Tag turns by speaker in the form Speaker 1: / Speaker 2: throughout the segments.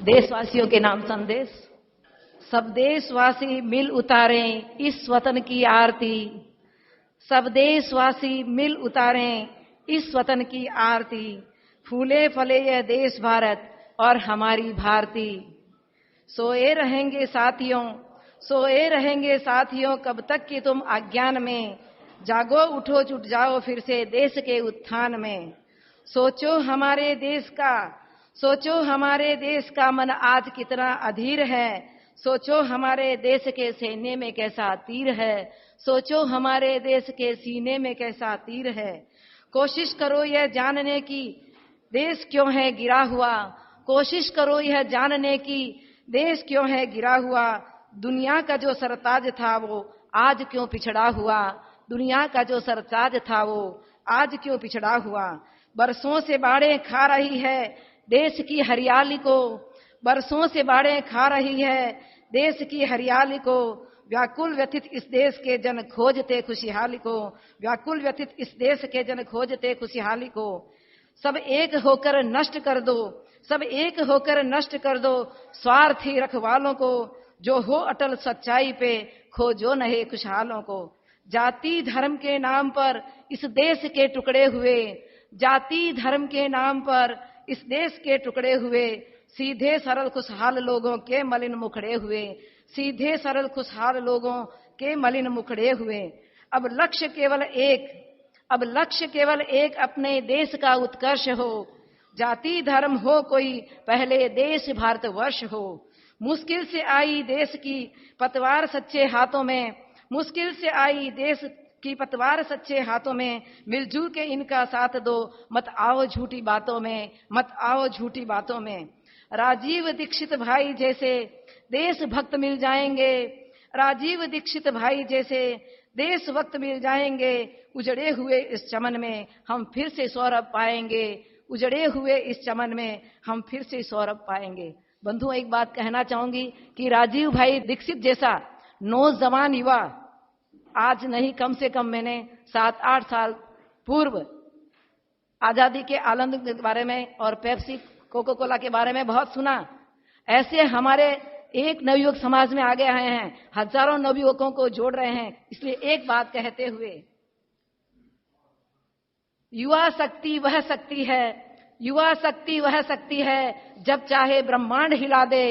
Speaker 1: देशवासियों के नाम संदेश। सब देशवासी मिल उतारें इस वतन की आरती, सब देशवासी मिल उतारें इस वतन की आरती, फूले फले यह देश भारत और हमारी भारती। सोए रहेंगे साथियों, सोए रहेंगे साथियों, कब तक कि तुम अज्ञान में, जागो उठो जुट जाओ फिर से देश के उत्थान में। सोचो हमारे देश का, सोचो हमारे देश का मन आज कितना अधीर है, सोचो हमारे देश के सीने में कैसा तीर है, सोचो हमारे देश के सीने में कैसा तीर है। कोशिश करो यह जानने की देश क्यों है गिरा हुआ, कोशिश करो यह जानने की देश क्यों है गिरा हुआ। दुनिया का जो सरताज था वो आज क्यों पिछड़ा हुआ, दुनिया का जो सरताज था वो आज क्यों पिछड़ा हुआ। बरसों से बाढ़ें खा रही है देश की हरियाली को, बरसों से बाढ़ें खा रही है देश की हरियाली को। व्याकुल व्यथित इस देश के जन खोजते खुशहाली को, व्याकुल व्यथित इस देश के जन खोजते खुशहाली को। सब एक होकर नष्ट कर दो, सब एक होकर नष्ट कर दो स्वार्थी रखवालों को, जो हो अटल सच्चाई पे खोजो नए खुशहालों को। जाति धर्म के नाम पर इस देश के टुकड़े हुए, जाति धर्म के नाम पर इस देश के टुकड़े हुए, सीधे सरल खुशहाल लोगों के मलिन मुखड़े हुए, सीधे सरल खुशहाल लोगों के मलिन मुखड़े हुए। अब लक्ष्य केवल एक, अब लक्ष्य केवल एक अपने देश का उत्कर्ष हो, जाति धर्म हो कोई पहले देश भारतवर्ष हो। मुश्किल से आई देश की पतवार सच्चे हाथों में, मुश्किल से आई देश की पतवार सच्चे हाथों में, मिलजुल के इनका साथ दो, मत आओ झूठी बातों में, मत आओ झूठी बातों में। राजीव दीक्षित भाई जैसे देशभक्त मिल जाएंगे, राजीव दीक्षित भाई जैसे देशभक्त मिल जाएंगे, उजड़े हुए इस चमन में हम फिर से सौरभ पाएंगे, उजड़े हुए इस चमन में हम फिर से सौरभ पाएंगे। बंधुओं, एक बात कहना चाहूंगी कि राजीव भाई दीक्षित जैसा नौजवान युवा आज नहीं, कम से कम मैंने 7-8 साल पूर्व आजादी के आनंद के बारे में और पेप्सी कोका कोला के बारे में बहुत सुना। ऐसे हमारे एक नवयुवक समाज में आगे आए हैं, हजारों नवयुवकों को जोड़ रहे हैं। इसलिए एक बात कहते हुए, युवा शक्ति वह शक्ति है, युवा शक्ति वह शक्ति है जब चाहे ब्रह्मांड हिला दे,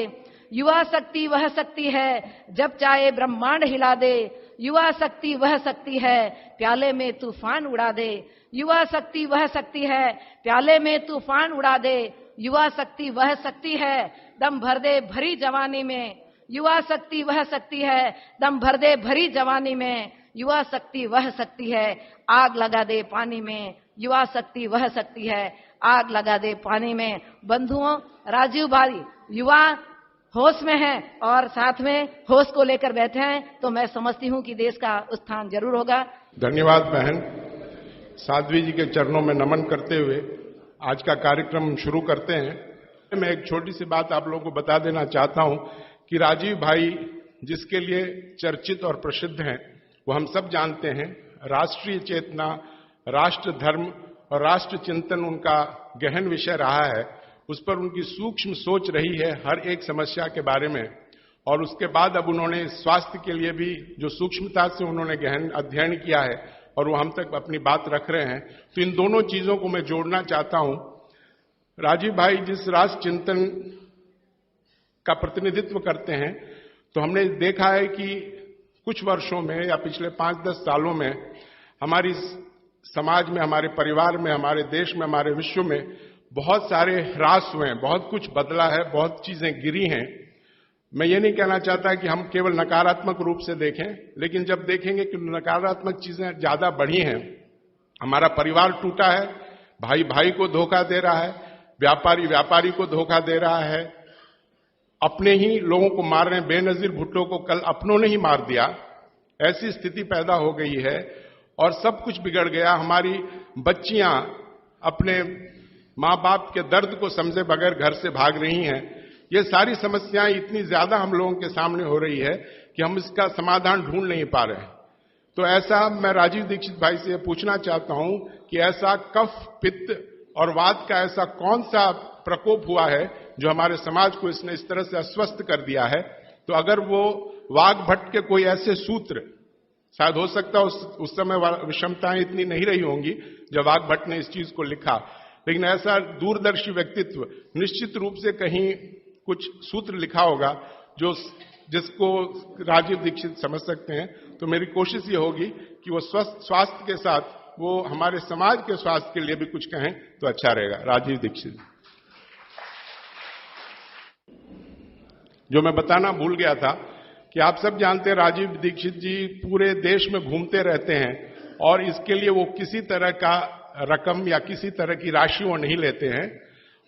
Speaker 1: युवा शक्ति वह शक्ति है जब चाहे ब्रह्मांड हिला दे। युवा शक्ति वह शक्ति है प्याले में तूफान उड़ा दे, युवा शक्ति वह शक्ति है प्याले में तूफान उड़ा दे। युवा शक्ति वह शक्ति है दम भर दे भरी जवानी में, युवा शक्ति वह शक्ति है दम भर दे भरी जवानी में। युवा शक्ति वह शक्ति है आग लगा दे पानी में, युवा शक्ति वह शक्ति है आग लगा दे पानी में। बंधुओं, राजीव भाई युवा होश में है और साथ में होश को लेकर बैठे हैं, तो मैं समझती हूं कि देश का उत्थान जरूर होगा।
Speaker 2: धन्यवाद बहन। साध्वी जी के चरणों में नमन करते हुए आज का कार्यक्रम शुरू करते हैं। मैं एक छोटी सी बात आप लोगों को बता देना चाहता हूं कि राजीव भाई जिसके लिए चर्चित और प्रसिद्ध हैं, वो हम सब जानते हैं। राष्ट्रीय चेतना, राष्ट्र धर्म और राष्ट्र चिंतन उनका गहन विषय रहा है। उस पर उनकी सूक्ष्म सोच रही है हर एक समस्या के बारे में, और उसके बाद अब उन्होंने स्वास्थ्य के लिए भी जो सूक्ष्मता से उन्होंने गहन अध्ययन किया है और वो हम तक अपनी बात रख रहे हैं। तो इन दोनों चीजों को मैं जोड़ना चाहता हूं। राजीव भाई जिस राष्ट्र चिंतन का प्रतिनिधित्व करते हैं, तो हमने देखा है कि कुछ वर्षों में या पिछले 5-10 सालों में हमारी समाज में, हमारे परिवार में, हमारे देश में, हमारे विश्व में बहुत सारे ह्रास हुए हैं, बहुत कुछ बदला है, बहुत चीजें गिरी हैं। मैं ये नहीं कहना चाहता कि हम केवल नकारात्मक रूप से देखें, लेकिन जब देखेंगे कि नकारात्मक चीजें ज्यादा बढ़ी हैं, हमारा परिवार टूटा है, भाई भाई को धोखा दे रहा है, व्यापारी व्यापारी को धोखा दे रहा है, अपने ही लोगों को मार रहे हैं। बेनजीर भुट्टो को कल अपनों ने ही मार दिया, ऐसी स्थिति पैदा हो गई है और सब कुछ बिगड़ गया। हमारी बच्चियां अपने माँ बाप के दर्द को समझे बगैर घर से भाग रही हैं। ये सारी समस्याएं इतनी ज्यादा हम लोगों के सामने हो रही है कि हम इसका समाधान ढूंढ नहीं पा रहे हैं। तो ऐसा मैं राजीव दीक्षित भाई से पूछना चाहता हूं कि ऐसा कफ, पित्त और वाद का ऐसा कौन सा प्रकोप हुआ है जो हमारे समाज को इसने इस तरह से अस्वस्थ कर दिया है। तो अगर वो वाग्भट के कोई ऐसे सूत्र, शायद हो सकता है उस समय विषमताएं इतनी नहीं रही होंगी जब वाग्भट ने इस चीज को लिखा, लेकिन ऐसा दूरदर्शी व्यक्तित्व निश्चित रूप से कहीं कुछ सूत्र लिखा होगा जिसको राजीव दीक्षित समझ सकते हैं। तो मेरी कोशिश ये होगी कि वो स्वास्थ्य के साथ वो हमारे समाज के स्वास्थ्य के लिए भी कुछ कहें तो अच्छा रहेगा। राजीव दीक्षित। जो मैं बताना भूल गया था कि आप सब जानते हैं राजीव दीक्षित जी पूरे देश में घूमते रहते हैं और इसके लिए वो किसी तरह का रकम या किसी तरह की राशि वो नहीं लेते हैं,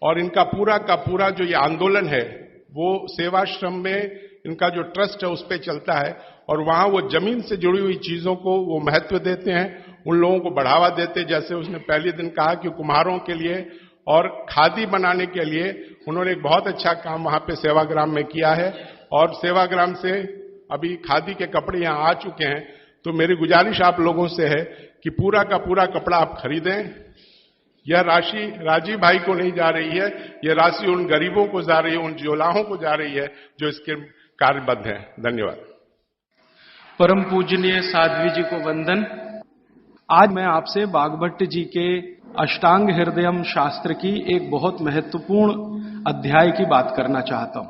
Speaker 2: और इनका पूरा का पूरा जो ये आंदोलन है वो सेवाश्रम में इनका जो ट्रस्ट है उस पर चलता है, और वहां वो जमीन से जुड़ी हुई चीजों को वो महत्व देते हैं, उन लोगों को बढ़ावा देते हैं। जैसे उसने पहले दिन कहा कि कुम्हारों के लिए और खादी बनाने के लिए उन्होंने एक बहुत अच्छा काम वहां पे सेवाग्राम में किया है, और सेवाग्राम से अभी खादी के कपड़े यहां आ चुके हैं। तो मेरी गुजारिश आप लोगों से है कि पूरा का पूरा कपड़ा आप खरीदें। यह राशि राजीव भाई को नहीं जा रही है, यह राशि उन गरीबों को जा रही है, उन ज्वालाओं को जा रही है जो इसके कार्यबद्ध हैं। धन्यवाद।
Speaker 3: परम पूजनीय साध्वी जी को वंदन। आज मैं आपसे वाग्भट जी के अष्टांग हृदयम शास्त्र की एक बहुत महत्वपूर्ण अध्याय की बात करना चाहता हूं,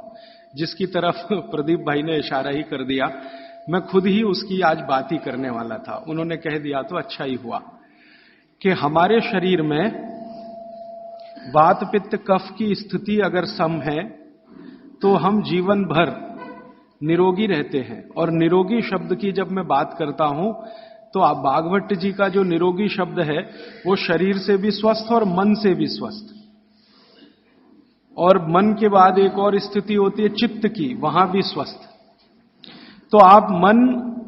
Speaker 3: जिसकी तरफ प्रदीप भाई ने इशारा ही कर दिया। मैं खुद ही उसकी आज बात ही करने वाला था, उन्होंने कह दिया तो अच्छा ही हुआ कि हमारे शरीर में वात पित्त कफ की स्थिति अगर सम है तो हम जीवन भर निरोगी रहते हैं। और निरोगी शब्द की जब मैं बात करता हूं तो आप वाग्भट जी का जो निरोगी शब्द है वो शरीर से भी स्वस्थ और मन से भी स्वस्थ, और मन के बाद एक और स्थिति होती है चित्त की, वहां भी स्वस्थ। तो आप मन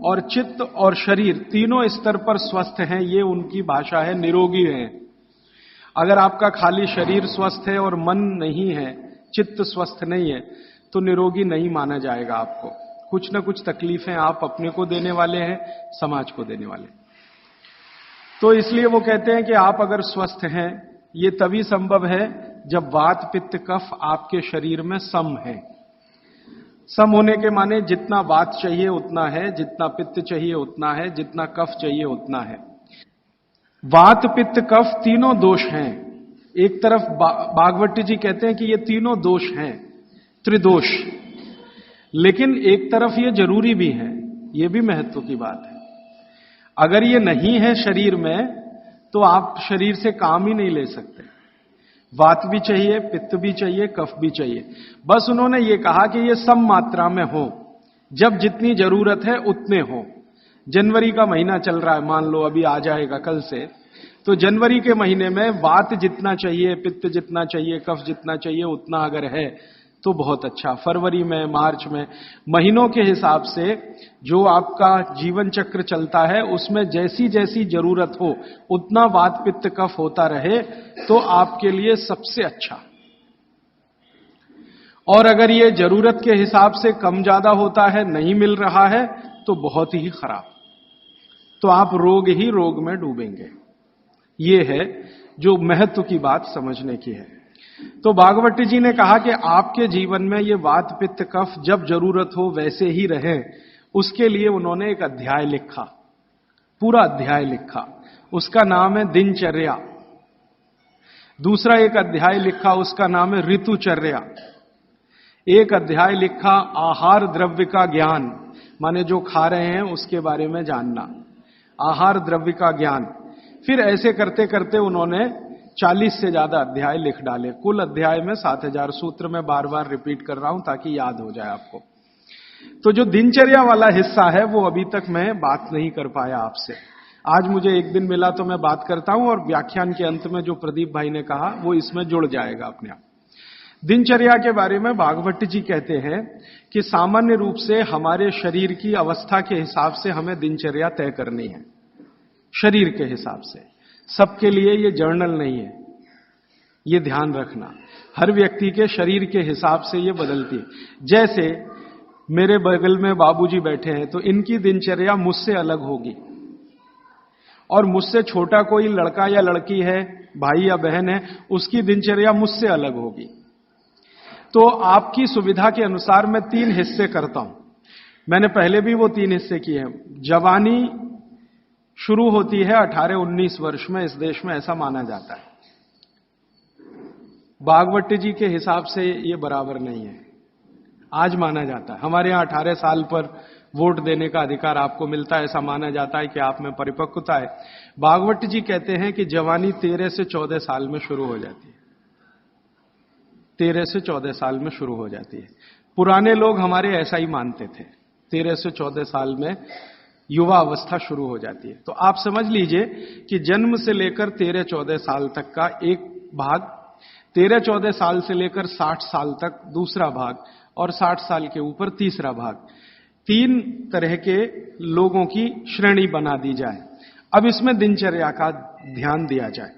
Speaker 3: और चित्त और शरीर तीनों स्तर पर स्वस्थ हैं, ये उनकी भाषा है, निरोगी हैं। अगर आपका खाली शरीर स्वस्थ है और मन नहीं है, चित्त स्वस्थ नहीं है, तो निरोगी नहीं माना जाएगा आपको। कुछ ना कुछ तकलीफें आप अपने को देने वाले हैं, समाज को देने वाले। तो इसलिए वो कहते हैं कि आप अगर स्वस्थ हैं, ये तभी संभव है जब वात पित्त कफ आपके शरीर में सम है। सम होने के माने जितना वात चाहिए उतना है, जितना पित्त चाहिए उतना है, जितना कफ चाहिए उतना है। वात पित्त कफ तीनों दोष हैं। एक तरफ वाग्भट जी कहते हैं कि ये तीनों दोष हैं, त्रिदोष, लेकिन एक तरफ ये जरूरी भी है, ये भी महत्व की बात है। अगर ये नहीं है शरीर में तो आप शरीर से काम ही नहीं ले सकते। वात भी चाहिए, पित्त भी चाहिए, कफ भी चाहिए। बस उन्होंने ये कहा कि ये सम मात्रा में हो, जब जितनी जरूरत है उतने हो। जनवरी का महीना चल रहा है, मान लो अभी आ जाएगा कल से, तो जनवरी के महीने में वात जितना चाहिए, पित्त जितना चाहिए, कफ जितना चाहिए उतना अगर है तो बहुत अच्छा। फरवरी में, मार्च में, महीनों के हिसाब से जो आपका जीवन चक्र चलता है उसमें जैसी जैसी जरूरत हो उतना वात पित्त कफ होता रहे तो आपके लिए सबसे अच्छा। और अगर ये जरूरत के हिसाब से कम ज्यादा होता है, नहीं मिल रहा है, तो बहुत ही खराब, तो आप रोग ही रोग में डूबेंगे। ये है जो महत्व की बात समझने की है। तो वाग्भट जी ने कहा कि आपके जीवन में ये वात पित्त कफ जब जरूरत हो वैसे ही रहे, उसके लिए उन्होंने एक अध्याय लिखा, पूरा अध्याय लिखा। उसका नाम है दिनचर्या। दूसरा एक अध्याय लिखा, उसका नाम है ऋतुचर्या। एक अध्याय लिखा आहार द्रव्य का ज्ञान, माने जो खा रहे हैं उसके बारे में जानना, आहार द्रव्य का ज्ञान। फिर ऐसे करते करते उन्होंने 40 से ज्यादा अध्याय लिख डाले। कुल अध्याय में 7000 सूत्र में बार बार रिपीट कर रहा हूं ताकि याद हो जाए आपको। तो जो दिनचर्या वाला हिस्सा है वो अभी तक मैं बात नहीं कर पाया आपसे। आज मुझे एक दिन मिला तो मैं बात करता हूं, और व्याख्यान के अंत में जो प्रदीप भाई ने कहा वो इसमें जुड़ जाएगा अपने आप। दिनचर्या के बारे में वाग्भट जी कहते हैं कि सामान्य रूप से हमारे शरीर की अवस्था के हिसाब से हमें दिनचर्या तय करनी है, शरीर के हिसाब से। सबके लिए ये जर्नल नहीं है, ये ध्यान रखना। हर व्यक्ति के शरीर के हिसाब से ये बदलती है। जैसे मेरे बगल में बाबूजी बैठे हैं तो इनकी दिनचर्या मुझसे अलग होगी, और मुझसे छोटा कोई लड़का या लड़की है भाई या बहन है, उसकी दिनचर्या मुझसे अलग होगी। तो आपकी सुविधा के अनुसार मैं 3 हिस्से करता हूं। मैंने पहले भी वो 3 हिस्से किए हैं। जवानी शुरू होती है 18-19 वर्ष में, इस देश में ऐसा माना जाता है। भागवत जी के हिसाब से ये बराबर नहीं है, आज माना जाता है। हमारे यहां 18 साल पर वोट देने का अधिकार आपको मिलता है, ऐसा माना जाता है कि आप में परिपक्वता है। भागवत जी कहते हैं कि जवानी 13 से 14 साल में शुरू हो जाती है। 13 से 14 साल में शुरू हो जाती है। पुराने लोग हमारे ऐसा ही मानते थे, 13 से 14 साल में युवा अवस्था शुरू हो जाती है। तो आप समझ लीजिए कि जन्म से लेकर 13-14 साल तक का एक भाग, 13-14 साल से लेकर 60 साल तक दूसरा भाग, और 60 साल के ऊपर तीसरा भाग, 3 तरह के लोगों की श्रेणी बना दी जाए। अब इसमें दिनचर्या का ध्यान दिया जाए।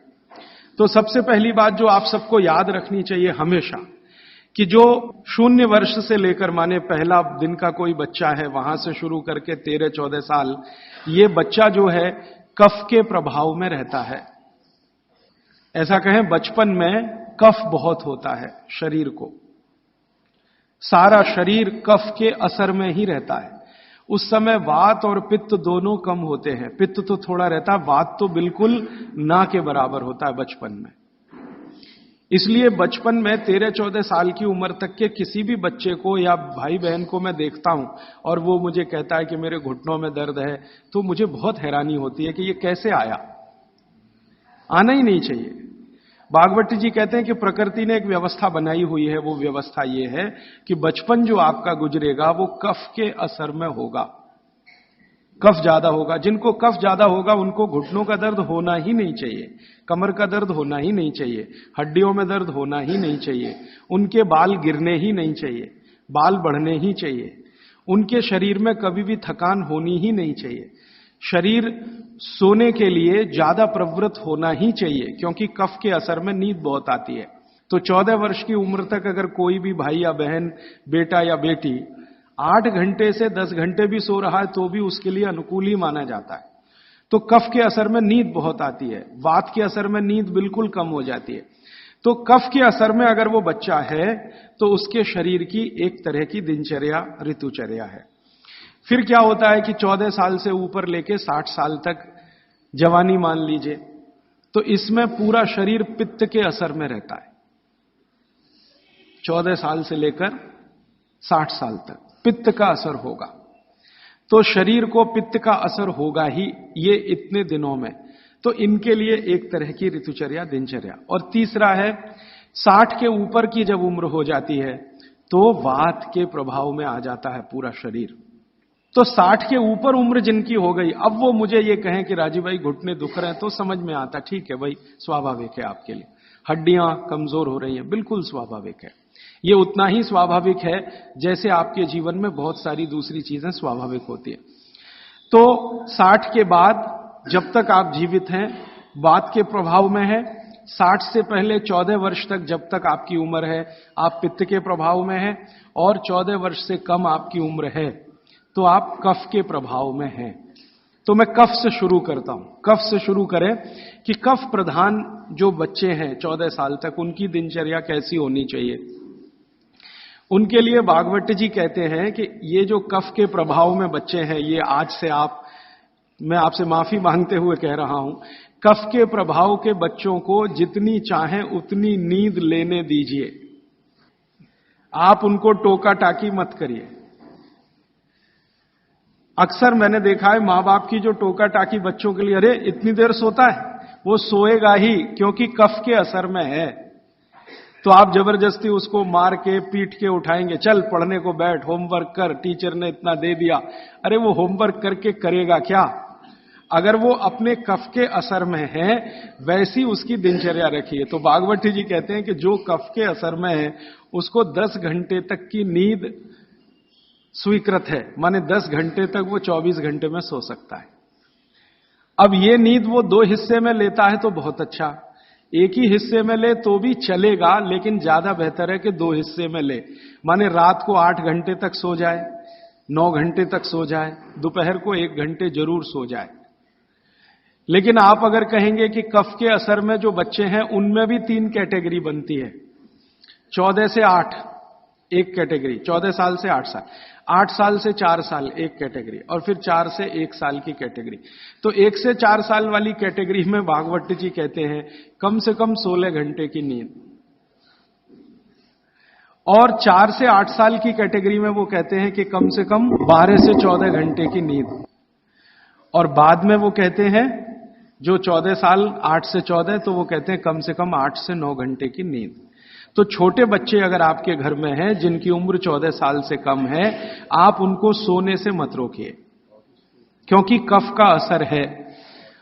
Speaker 3: तो सबसे पहली बात जो आप सबको याद रखनी चाहिए हमेशा, कि जो 0 वर्ष से लेकर, माने पहला दिन का कोई बच्चा है, वहां से शुरू करके 13-14 साल, ये बच्चा जो है कफ के प्रभाव में रहता है। ऐसा कहें, बचपन में कफ बहुत होता है शरीर को, सारा शरीर कफ के असर में ही रहता है। उस समय वात और पित्त दोनों कम होते हैं। पित्त तो थोड़ा रहता है, वात तो बिल्कुल ना के बराबर होता है बचपन में। इसलिए बचपन में 13-14 साल की उम्र तक के किसी भी बच्चे को या भाई बहन को मैं देखता हूं और वो मुझे कहता है कि मेरे घुटनों में दर्द है, तो मुझे बहुत हैरानी होती है कि ये कैसे आया। आना ही नहीं चाहिए। भागवत जी कहते हैं कि प्रकृति ने एक व्यवस्था बनाई हुई है। वो व्यवस्था ये है कि बचपन जो आपका गुजरेगा वो कफ के असर में होगा, कफ ज्यादा होगा। जिनको कफ ज्यादा होगा उनको घुटनों का दर्द होना ही नहीं चाहिए, कमर का दर्द होना ही नहीं चाहिए, हड्डियों में दर्द होना ही नहीं चाहिए, उनके बाल गिरने ही नहीं चाहिए, बाल बढ़ने ही चाहिए, उनके शरीर में कभी भी थकान होनी ही नहीं चाहिए, शरीर सोने के लिए ज्यादा प्रवृत्त होना ही चाहिए, क्योंकि कफ के असर में नींद बहुत आती है। तो 14 वर्ष की उम्र तक अगर कोई भी भाई या बहन, बेटा या बेटी 8 घंटे से 10 घंटे भी सो रहा है तो भी उसके लिए अनुकूल ही माना जाता है। तो कफ के असर में नींद बहुत आती है, वात के असर में नींद बिल्कुल कम हो जाती है। तो कफ के असर में अगर वो बच्चा है तो उसके शरीर की एक तरह की दिनचर्या ऋतुचर्या है। फिर क्या होता है कि 14 साल से ऊपर लेके 60 साल तक जवानी मान लीजिए, तो इसमें पूरा शरीर पित्त के असर में रहता है। 14 साल से लेकर 60 साल तक पित्त का असर होगा। तो शरीर को पित्त का असर होगा ही ये इतने दिनों में। तो इनके लिए एक तरह की ऋतुचर्या, दिनचर्या। और तीसरा है 60 के ऊपर की जब उम्र हो जाती है तो वात के प्रभाव में आ जाता है पूरा शरीर। तो 60 के ऊपर उम्र जिनकी हो गई, अब वो मुझे ये कहें कि राजीव भाई घुटने दुख रहे हैं, तो समझ में आता, ठीक है भाई, स्वाभाविक है आपके लिए, हड्डियां कमजोर हो रही हैं, बिल्कुल स्वाभाविक है। ये उतना ही स्वाभाविक है जैसे आपके जीवन में बहुत सारी दूसरी चीजें स्वाभाविक होती है। तो 60 के बाद जब तक आप जीवित हैं वात के प्रभाव में है, 60 से पहले 14 वर्ष तक जब तक आपकी उम्र है आप पित्त के प्रभाव में है, और 14 वर्ष से कम आपकी उम्र है तो आप कफ के प्रभाव में हैं। तो मैं कफ से शुरू करता हूं। कफ से शुरू करें कि कफ प्रधान जो बच्चे हैं 14 साल तक, उनकी दिनचर्या कैसी होनी चाहिए। उनके लिए भागवत जी कहते हैं कि ये जो कफ के प्रभाव में बच्चे हैं, ये आज से मैं आपसे माफी मांगते हुए कह रहा हूं, कफ के प्रभाव के बच्चों को जितनी चाहें उतनी नींद लेने दीजिए। आप उनको टोका टाकी मत करिए। अक्सर मैंने देखा है मां बाप की जो टोका टाकी बच्चों के लिए, अरे इतनी देर सोता है, वो सोएगा ही क्योंकि कफ के असर में है। तो आप जबरदस्ती उसको मार के पीट के उठाएंगे, चल पढ़ने को बैठ, होमवर्क कर, टीचर ने इतना दे दिया। अरे वो होमवर्क करके करेगा क्या? अगर वो अपने कफ के असर में है वैसी उसकी दिनचर्या रखिए। तो भागवत जी कहते हैं कि जो कफ के असर में है उसको 10 घंटे तक की नींद स्वीकृत है, माने 10 घंटे तक वो 24 घंटे में सो सकता है। अब ये नींद वो 2 हिस्से में लेता है तो बहुत अच्छा, एक ही हिस्से में ले तो भी चलेगा, लेकिन ज्यादा बेहतर है कि 2 हिस्से में ले। माने रात को 8 घंटे तक सो जाए, 9 घंटे तक सो जाए, दोपहर को 1 घंटे जरूर सो जाए। लेकिन आप अगर कहेंगे कि कफ के असर में जो बच्चे हैं उनमें भी 3 कैटेगरी बनती है। 14 से 8 एक कैटेगरी, 14 साल से 8 साल, 8 साल से 4 साल एक कैटेगरी, और फिर 4 से 1 साल की कैटेगरी। तो 1 से 4 साल वाली कैटेगरी में भागवत जी कहते हैं कम से कम 16 घंटे की नींद, और 4 से 8 साल की कैटेगरी में वो कहते हैं कि कम से कम 12 से 14 घंटे की नींद, और बाद में वो कहते हैं जो 14 साल 8 से 14 तो वो कहते हैं कम से कम 8 से 9 घंटे की नींद। तो छोटे बच्चे अगर आपके घर में हैं जिनकी उम्र 14 साल से कम है, आप उनको सोने से मत रोकिए, क्योंकि कफ का असर है,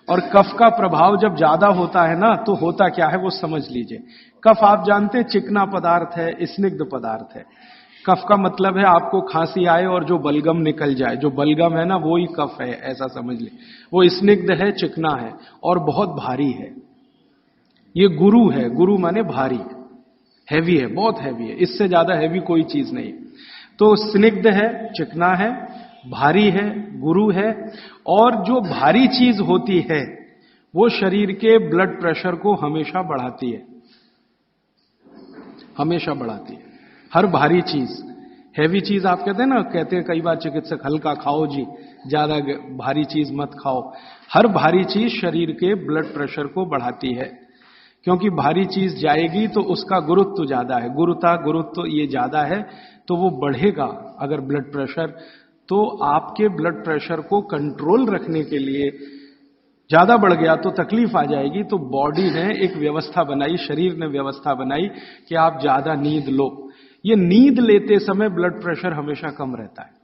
Speaker 3: और कफ का प्रभाव जब ज्यादा होता है ना तो होता क्या है वो समझ लीजिए। कफ आप जानते हैं चिकना पदार्थ है, स्निग्ध पदार्थ है। कफ का मतलब है आपको खांसी आए और जो बलगम निकल जाए, जो बलगम है ना वो ही कफ है, ऐसा समझ ली। वो स्निग्ध है, चिकना है और बहुत भारी है। ये गुरु है, गुरु माने भारी, हैवी है, बहुत हैवी है, इससे ज्यादा हैवी कोई चीज नहीं। तो स्निग्ध है, चिकना है, भारी है, गुरु है, और जो भारी चीज होती है वो शरीर के ब्लड प्रेशर को हमेशा बढ़ाती है, हमेशा बढ़ाती है। हर भारी चीज, हैवी चीज आप कहते हैं ना, कहते हैं कई बार चिकित्सक हल्का खाओ जी, ज्यादा भारी चीज मत खाओ। हर भारी चीज शरीर के ब्लड प्रेशर को बढ़ाती है, क्योंकि भारी चीज जाएगी तो उसका गुरुत्व ज्यादा है, गुरुत्व ये ज्यादा है तो वो बढ़ेगा। अगर ब्लड प्रेशर, तो आपके ब्लड प्रेशर को कंट्रोल रखने के लिए ज्यादा बढ़ गया तो तकलीफ आ जाएगी। तो बॉडी ने एक व्यवस्था बनाई, शरीर ने व्यवस्था बनाई कि आप ज्यादा नींद लो। ये नींद लेते समय ब्लड प्रेशर हमेशा कम रहता है।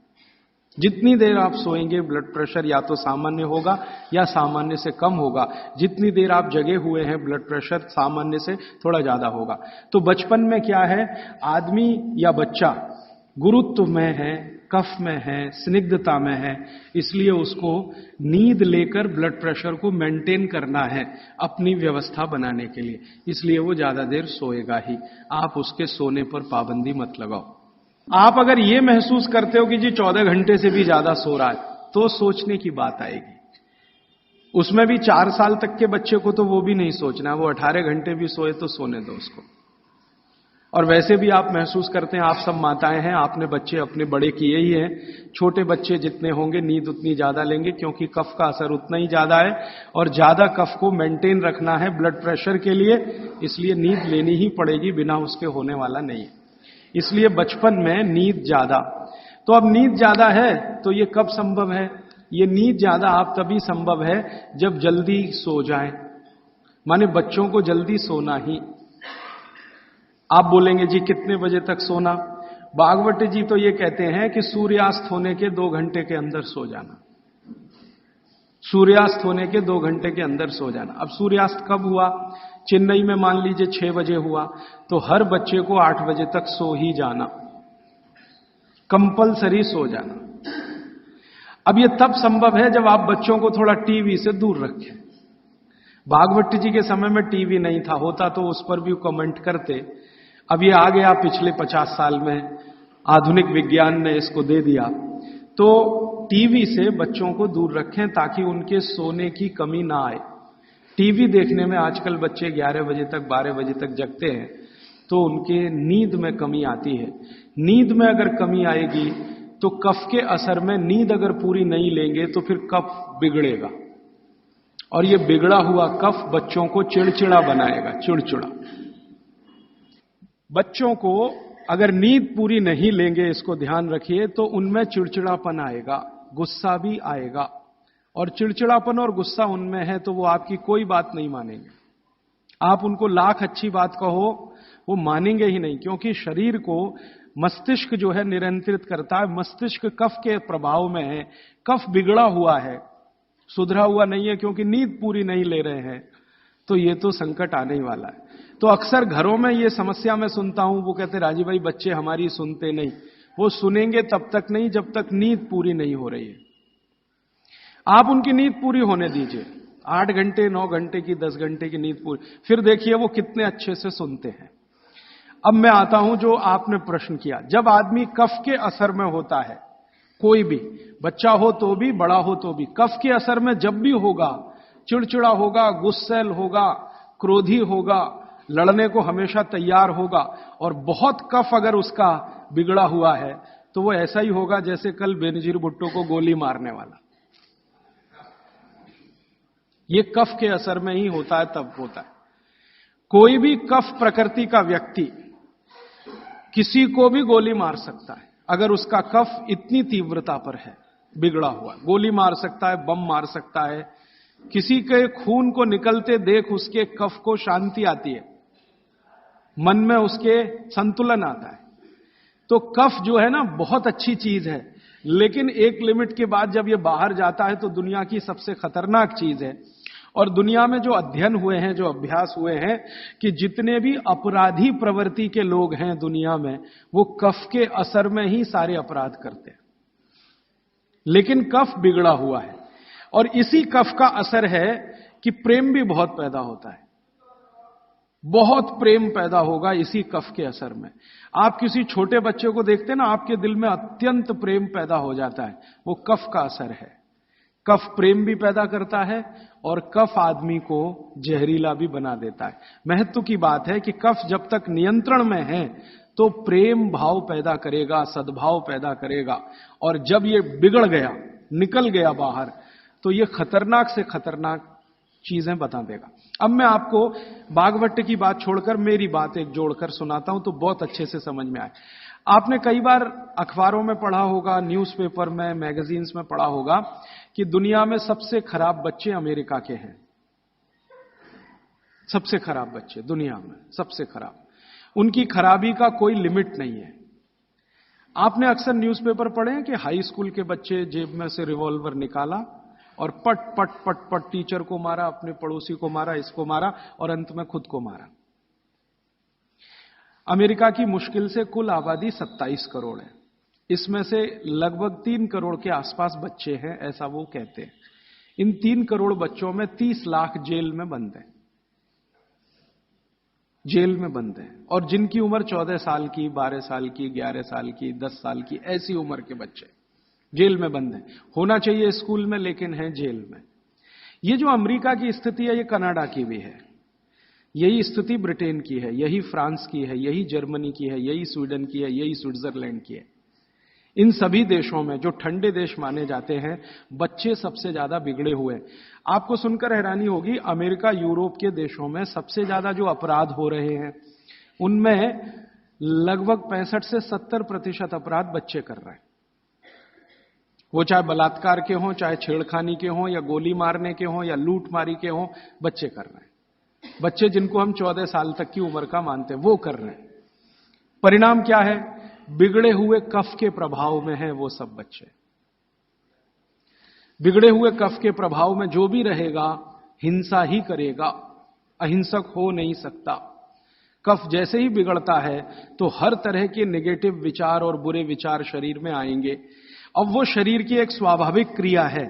Speaker 3: जितनी देर आप सोएंगे ब्लड प्रेशर या तो सामान्य होगा या सामान्य से कम होगा। जितनी देर आप जगे हुए हैं ब्लड प्रेशर सामान्य से थोड़ा ज्यादा होगा। तो बचपन में क्या है, आदमी या बच्चा गुरुत्व में है, कफ में है, स्निग्धता में है, इसलिए उसको नींद लेकर ब्लड प्रेशर को मेंटेन करना है अपनी व्यवस्था बनाने के लिए, इसलिए वो ज्यादा देर सोएगा ही। आप उसके सोने पर पाबंदी मत लगाओ। आप अगर ये महसूस करते हो कि जी 14 घंटे से भी ज्यादा सो रहा है, तो सोचने की बात आएगी। उसमें भी 4 साल तक के बच्चे को तो वो भी नहीं सोचना, वो 18 घंटे भी सोए तो सोने दो उसको। और वैसे भी आप महसूस करते हैं, आप सब माताएं हैं, आपने बच्चे अपने बड़े किए ही हैं, छोटे बच्चे जितने होंगे नींद उतनी ज्यादा लेंगे, क्योंकि कफ का असर उतना ही ज्यादा है और ज्यादा कफ को मेंटेन रखना है ब्लड प्रेशर के लिए, इसलिए नींद लेनी ही पड़ेगी, बिना उसके होने वाला नहीं है। इसलिए बचपन में नींद ज्यादा। तो अब नींद ज्यादा है तो ये कब संभव है? ये नींद ज्यादा आप तभी संभव है जब जल्दी सो जाएं, माने बच्चों को जल्दी सोना ही। आप बोलेंगे जी कितने बजे तक सोना? भागवत जी तो ये कहते हैं कि सूर्यास्त होने के 2 घंटे के अंदर सो जाना, सूर्यास्त होने के 2 घंटे के अंदर सो जाना। अब सूर्यास्त कब हुआ? चेन्नई में मान लीजिए 6 बजे हुआ, तो हर बच्चे को 8 बजे तक सो ही जाना, कंपलसरी सो जाना। अब ये तब संभव है जब आप बच्चों को थोड़ा टीवी से दूर रखें। भागवत जी के समय में टीवी नहीं था, होता तो उस पर भी कमेंट करते। अब ये आ गया पिछले 50 साल में, आधुनिक विज्ञान ने इसको दे दिया। तो टीवी से बच्चों को दूर रखें ताकि उनके सोने की कमी ना आए। टीवी देखने में आजकल बच्चे 11 बजे तक 12 बजे तक जगते हैं, तो उनके नींद में कमी आती है। नींद में अगर कमी आएगी तो कफ के असर में नींद अगर पूरी नहीं लेंगे तो फिर कफ बिगड़ेगा, और ये बिगड़ा हुआ कफ बच्चों को चिड़चिड़ा बनाएगा, चिड़चिड़ा। बच्चों को अगर नींद पूरी नहीं लेंगे, इसको ध्यान रखिए, तो उनमें चिड़चिड़ापन आएगा, गुस्सा भी आएगा। और चिड़चिड़ापन और गुस्सा उनमें है तो वो आपकी कोई बात नहीं मानेंगे। आप उनको लाख अच्छी बात कहो वो मानेंगे ही नहीं, क्योंकि शरीर को मस्तिष्क जो है नियंत्रित करता है। मस्तिष्क कफ के प्रभाव में है, कफ बिगड़ा हुआ है, सुधरा हुआ नहीं है, क्योंकि नींद पूरी नहीं ले रहे हैं, तो ये तो संकट आने ही वाला है। तो अक्सर घरों में ये समस्या मैं सुनता हूं, वो कहते राजीव भाई बच्चे हमारी सुनते नहीं। वो सुनेंगे तब तक नहीं जब तक नींद पूरी नहीं हो रही है। आप उनकी नींद पूरी होने दीजिए, 8 घंटे 9 घंटे की 10 घंटे की नींद पूरी, फिर देखिए वो कितने अच्छे से सुनते हैं। अब मैं आता हूं जो आपने प्रश्न किया, जब आदमी कफ के असर में होता है, कोई भी बच्चा हो तो भी बड़ा हो तो भी, कफ के असर में जब भी होगा चिड़चिड़ा होगा, गुस्सैल होगा, क्रोधी होगा, लड़ने को हमेशा तैयार होगा, और बहुत कफ अगर उसका बिगड़ा हुआ है तो वो ऐसा ही होगा जैसे कल बेनजीर भुट्टो को गोली मारने वाला। ये कफ के असर में ही होता है, तब होता है। कोई भी कफ प्रकृति का व्यक्ति किसी को भी गोली मार सकता है अगर उसका कफ इतनी तीव्रता पर है, बिगड़ा हुआ। गोली मार सकता है, बम मार सकता है, किसी के खून को निकलते देख उसके कफ को शांति आती है, मन में उसके संतुलन आता है। तो कफ जो है ना बहुत अच्छी चीज है, लेकिन एक लिमिट के बाद जब ये बाहर जाता है तो दुनिया की सबसे खतरनाक चीज है। और दुनिया में जो अध्ययन हुए हैं, जो अभ्यास हुए हैं, कि जितने भी अपराधी प्रवृत्ति के लोग हैं दुनिया में, वो कफ के असर में ही सारे अपराध करते हैं। लेकिन कफ बिगड़ा हुआ है, और इसी कफ का असर है कि प्रेम भी बहुत पैदा होता है। बहुत प्रेम पैदा होगा इसी कफ के असर में। आप किसी छोटे बच्चे को देखते हैं ना, आपके दिल में अत्यंत प्रेम पैदा हो जाता है, वो कफ का असर है। कफ प्रेम भी पैदा करता है और कफ आदमी को जहरीला भी बना देता है। महत्व की बात है कि कफ जब तक नियंत्रण में है तो प्रेम भाव पैदा करेगा, सद्भाव पैदा करेगा, और जब ये बिगड़ गया, निकल गया बाहर, तो ये खतरनाक से खतरनाक चीजें बता देगा। अब मैं आपको भागवत की बात छोड़कर मेरी बात एक जोड़कर सुनाता हूं तो बहुत अच्छे से समझ में आए। आपने कई बार अखबारों में पढ़ा होगा, न्यूज़पेपर में, मैगजीन्स में पढ़ा होगा कि दुनिया में सबसे खराब बच्चे अमेरिका के हैं। सबसे खराब बच्चे दुनिया में, सबसे खराब। उनकी खराबी का कोई लिमिट नहीं है। आपने अक्सर न्यूज़पेपर पढ़े हैं कि हाई स्कूल के बच्चे जेब में से रिवॉल्वर निकाला और पट पट पट पट टीचर को मारा, अपने पड़ोसी को मारा, इसको मारा, और अंत में खुद को मारा। अमेरिका की मुश्किल से कुल आबादी 27 करोड़ है। इसमें से लगभग 3 करोड़ के आसपास बच्चे हैं, ऐसा वो कहते हैं। इन 3 करोड़ बच्चों में 30 लाख जेल में बंद हैं, जेल में बंद हैं। और जिनकी उम्र 14 साल की, 12 साल की, 11 साल की, 10 साल की, ऐसी उम्र के बच्चे जेल में बंद हैं। होना चाहिए स्कूल में, लेकिन हैं जेल में। ये जो अमेरिका की स्थिति है, ये कनाडा की भी है, यही स्थिति ब्रिटेन की है, यही फ्रांस की है, यही जर्मनी की है, यही स्वीडन की है, यही स्विट्जरलैंड की है। इन सभी देशों में, जो ठंडे देश माने जाते हैं, बच्चे सबसे ज्यादा बिगड़े हुए। आपको सुनकर हैरानी होगी, अमेरिका, यूरोप के देशों में सबसे ज्यादा जो अपराध हो रहे हैं, उनमें लगभग 65 से 70% अपराध बच्चे कर रहे हैं। वो चाहे बलात्कार के हों, चाहे छेड़खानी के हों, या गोली मारने के हों, या लूट मारी के हों, बच्चे कर रहे हैं। बच्चे जिनको हम 14 साल तक की उम्र का मानते हैं, वो कर रहे हैं। परिणाम क्या है? बिगड़े हुए कफ के प्रभाव में है वो सब बच्चे। बिगड़े हुए कफ के प्रभाव में जो भी रहेगा हिंसा ही करेगा, अहिंसक हो नहीं सकता। कफ जैसे ही बिगड़ता है तो हर तरह के नेगेटिव विचार और बुरे विचार शरीर में आएंगे। अब वो शरीर की एक स्वाभाविक क्रिया है,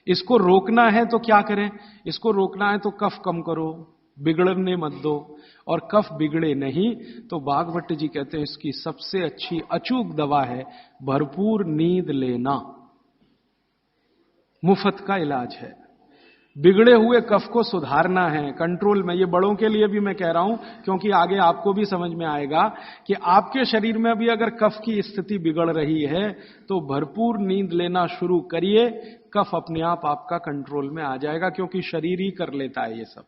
Speaker 3: इसको रोकना है तो क्या करें? इसको रोकना है तो कफ कम करो, बिगड़ने मत दो। और कफ बिगड़े नहीं तो भागवत जी कहते हैं इसकी सबसे अच्छी अचूक दवा है भरपूर नींद लेना। मुफ्त का इलाज है। बिगड़े हुए कफ को सुधारना है, कंट्रोल में। ये बड़ों के लिए भी मैं कह रहा हूं, क्योंकि आगे आपको भी समझ में आएगा कि आपके शरीर में भी अगर कफ की स्थिति बिगड़ रही है तो भरपूर नींद लेना शुरू करिए, कफ अपने आप आपका कंट्रोल में आ जाएगा, क्योंकि शरीर ही कर लेता है ये सब।